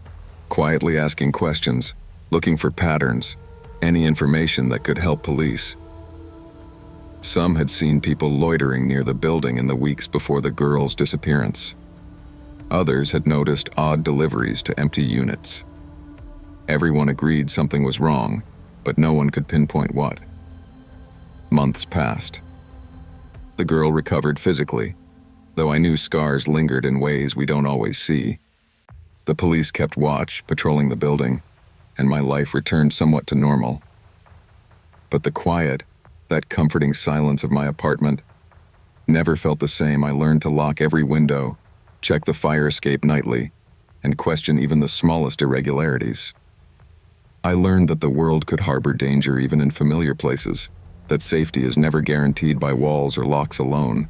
quietly asking questions, looking for patterns, any information that could help police. Some had seen people loitering near the building in the weeks before the girl's disappearance. Others had noticed odd deliveries to empty units. Everyone agreed something was wrong, but no one could pinpoint what. Months passed. The girl recovered physically, though I knew scars lingered in ways we don't always see. The police kept watch, patrolling the building, and my life returned somewhat to normal. But the quiet, that comforting silence of my apartment, never felt the same. I learned to lock every window, check the fire escape nightly, and question even the smallest irregularities. I learned that the world could harbor danger even in familiar places, that safety is never guaranteed by walls or locks alone.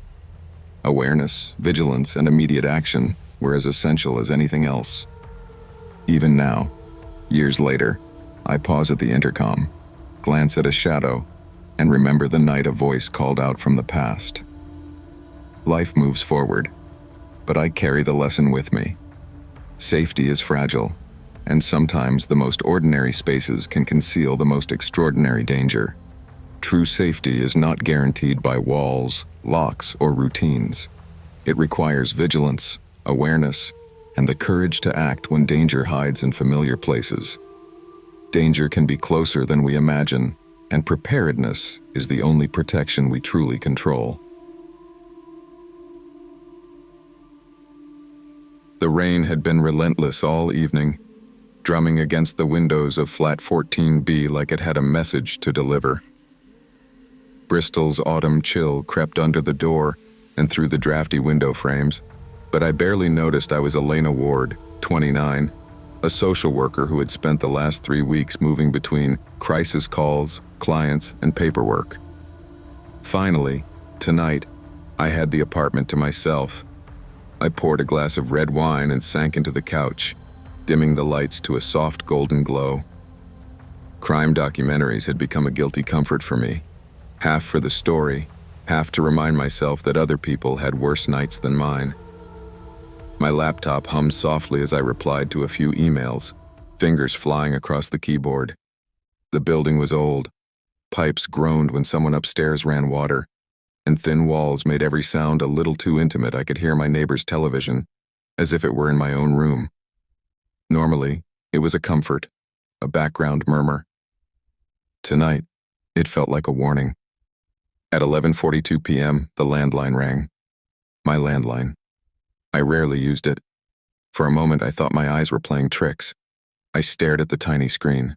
Awareness, vigilance, and immediate action were as essential as anything else. Even now, years later, I pause at the intercom, glance at a shadow, and remember the night a voice called out from the past. Life moves forward, but I carry the lesson with me. Safety is fragile, and sometimes the most ordinary spaces can conceal the most extraordinary danger. True safety is not guaranteed by walls, locks, or routines. It requires vigilance, awareness, and the courage to act when danger hides in familiar places. Danger can be closer than we imagine, and preparedness is the only protection we truly control. The rain had been relentless all evening, drumming against the windows of flat 14B like it had a message to deliver. Bristol's autumn chill crept under the door and through the drafty window frames, But I barely noticed I was Elena Ward, 29, a social worker who had spent the last 3 weeks moving between crisis calls, clients, and paperwork. Finally, tonight, I had the apartment to myself. I poured a glass of red wine and sank into the couch, dimming the lights to a soft golden glow. Crime documentaries had become a guilty comfort for me, half for the story, half to remind myself that other people had worse nights than mine. My laptop hummed softly as I replied to a few emails, fingers flying across the keyboard. The building was old. Pipes groaned when someone upstairs ran water, and thin walls made every sound a little too intimate. I could hear my neighbor's television, as if it were in my own room. Normally, it was a comfort, a background murmur. Tonight, it felt like a warning. At 11:42 p.m., the landline rang. My landline. I rarely used it. For a moment, I thought my eyes were playing tricks. I stared at the tiny screen.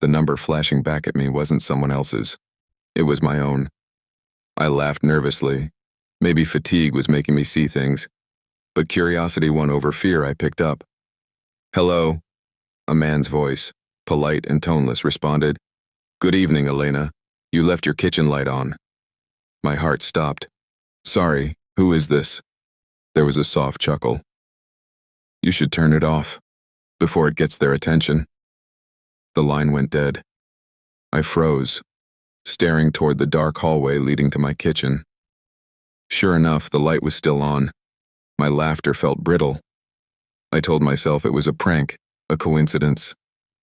The number flashing back at me wasn't someone else's. It was my own. I laughed nervously. Maybe fatigue was making me see things. But curiosity won over fear. I picked up. "Hello," a man's voice, polite and toneless, responded. "Good evening, Elena. You left your kitchen light on." My heart stopped. "Sorry, who is this?" There was a soft chuckle. "You should turn it off, before it gets their attention." The line went dead. I froze, staring toward the dark hallway leading to my kitchen. Sure enough, the light was still on. My laughter felt brittle. I told myself it was a prank, a coincidence.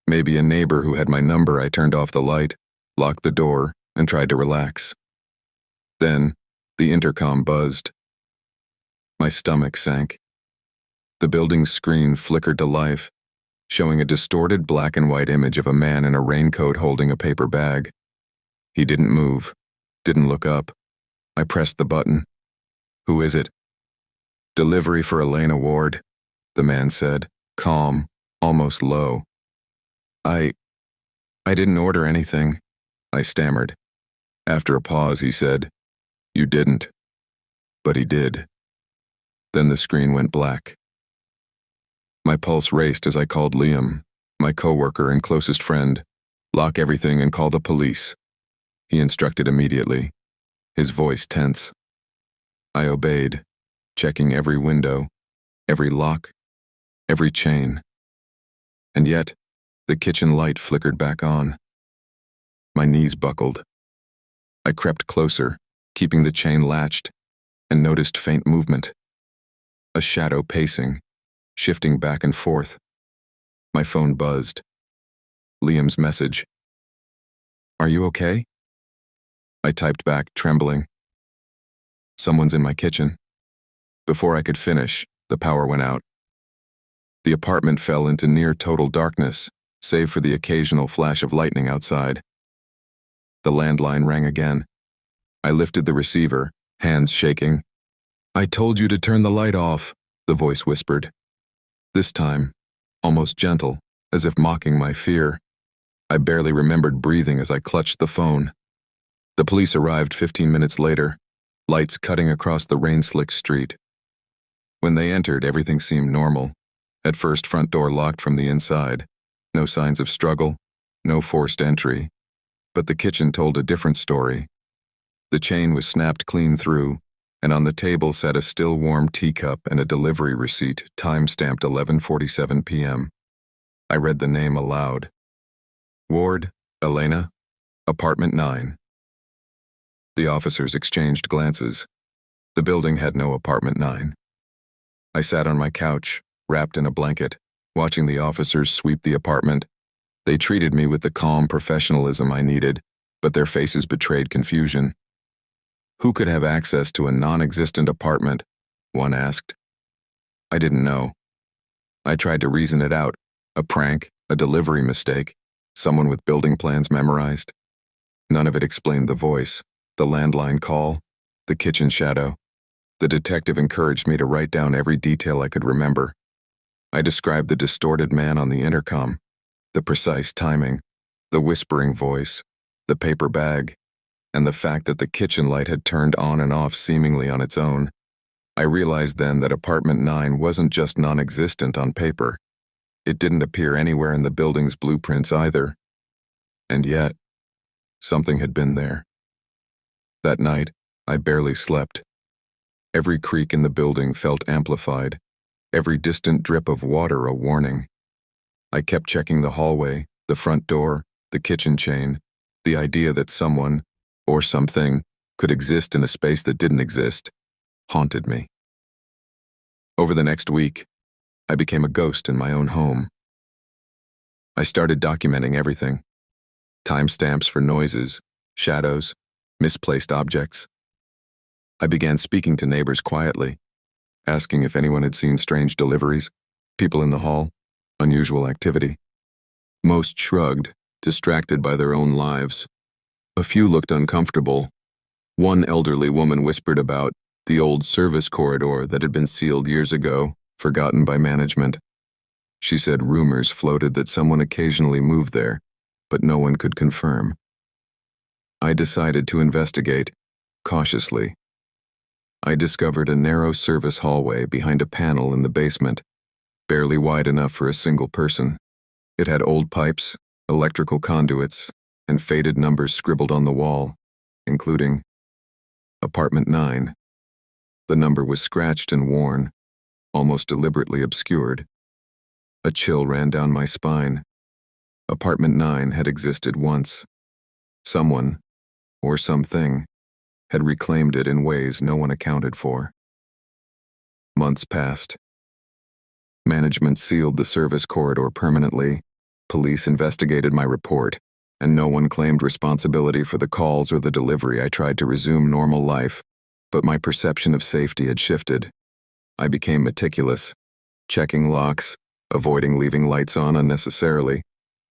Maybe a neighbor who had my number. I turned off the light, locked the door, and tried to relax. Then, the intercom buzzed. My stomach sank. The building's screen flickered to life, showing a distorted black and white image of a man in a raincoat holding a paper bag. He didn't move, didn't look up. I pressed the button. "Who is it?" "Delivery for Elena Ward," the man said, calm, almost low. I didn't order anything," I stammered. After a pause, he said, "You didn't." But he did. Then the screen went black. My pulse raced as I called Liam, my coworker and closest friend. "Lock everything and call the police," he instructed immediately, his voice tense. I obeyed, checking every window, every lock, every chain. And yet, the kitchen light flickered back on. My knees buckled. I crept closer, keeping the chain latched, and noticed faint movement. A shadow pacing, shifting back and forth. My phone buzzed. Liam's message. "Are you okay?" I typed back, trembling. "Someone's in my kitchen." Before I could finish, the power went out. The apartment fell into near total darkness, save for the occasional flash of lightning outside. The landline rang again. I lifted the receiver, hands shaking. "I told you to turn the light off," the voice whispered. This time, almost gentle, as if mocking my fear. I barely remembered breathing as I clutched the phone. The police arrived 15 minutes later, lights cutting across the rain-slicked street. When they entered, everything seemed normal. At first, front door locked from the inside. No signs of struggle, no forced entry. But the kitchen told a different story. The chain was snapped clean through, and on the table sat a still warm teacup and a delivery receipt time-stamped 11:47 p.m. I read the name aloud. "Ward, Elena, apartment 9. The officers exchanged glances. The building had no apartment 9. I sat on my couch, wrapped in a blanket, watching the officers sweep the apartment. They treated me with the calm professionalism I needed, but their faces betrayed confusion. Who could have access to a non-existent apartment? One asked. I didn't know. I tried to reason it out. A prank, a delivery mistake, someone with building plans memorized. None of it explained the voice, the landline call, the kitchen shadow. The detective encouraged me to write down every detail I could remember. I described the distorted man on the intercom, the precise timing, the whispering voice, the paper bag, and the fact that the kitchen light had turned on and off seemingly on its own. I realized then that apartment 9 wasn't just non-existent on paper. It didn't appear anywhere in the building's blueprints either. And yet, something had been there. That night, I barely slept. Every creak in the building felt amplified, every distant drip of water a warning. I kept checking the hallway, the front door, the kitchen chain, the idea that someone, or something, could exist in a space that didn't exist, haunted me. Over the next week, I became a ghost in my own home. I started documenting everything. Timestamps for noises, shadows, misplaced objects. I began speaking to neighbors quietly, asking if anyone had seen strange deliveries, people in the hall, unusual activity. Most shrugged, distracted by their own lives. A few looked uncomfortable. One elderly woman whispered about the old service corridor that had been sealed years ago, forgotten by management. She said rumors floated that someone occasionally moved there, but no one could confirm. I decided to investigate, cautiously. I discovered a narrow service hallway behind a panel in the basement, barely wide enough for a single person. It had old pipes, electrical conduits, and faded numbers scribbled on the wall, including Apartment 9. The number was scratched and worn, almost deliberately obscured. A chill ran down my spine. Apartment 9 had existed once. Someone, or something, had reclaimed it in ways no one accounted for. Months passed. Management sealed the service corridor permanently, police investigated my report, and no one claimed responsibility for the calls or the delivery. I tried to resume normal life, but my perception of safety had shifted. I became meticulous, checking locks, avoiding leaving lights on unnecessarily,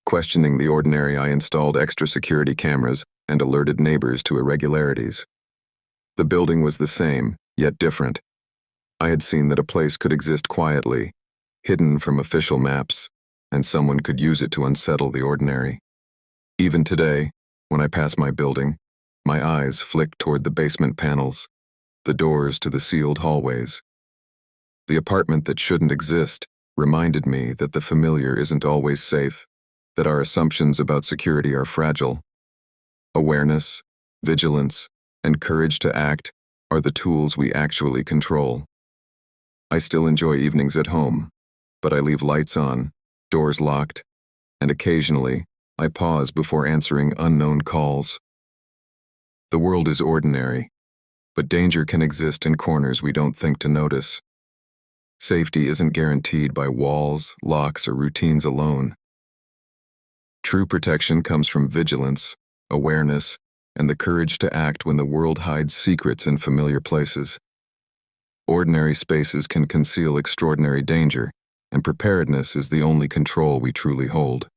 questioning the ordinary. I installed extra security cameras and alerted neighbors to irregularities. The building was the same, yet different. I had seen that a place could exist quietly, hidden from official maps, and someone could use it to unsettle the ordinary. Even today, when I pass my building, my eyes flick toward the basement panels, the doors to the sealed hallways. The apartment that shouldn't exist reminded me that the familiar isn't always safe, that our assumptions about security are fragile. Awareness, vigilance, and courage to act are the tools we actually control. I still enjoy evenings at home, but I leave lights on, doors locked, and occasionally I pause before answering unknown calls. The world is ordinary, but danger can exist in corners we don't think to notice. Safety isn't guaranteed by walls, locks, or routines alone. True protection comes from vigilance, awareness, and the courage to act when the world hides secrets in familiar places. Ordinary spaces can conceal extraordinary danger, and preparedness is the only control we truly hold.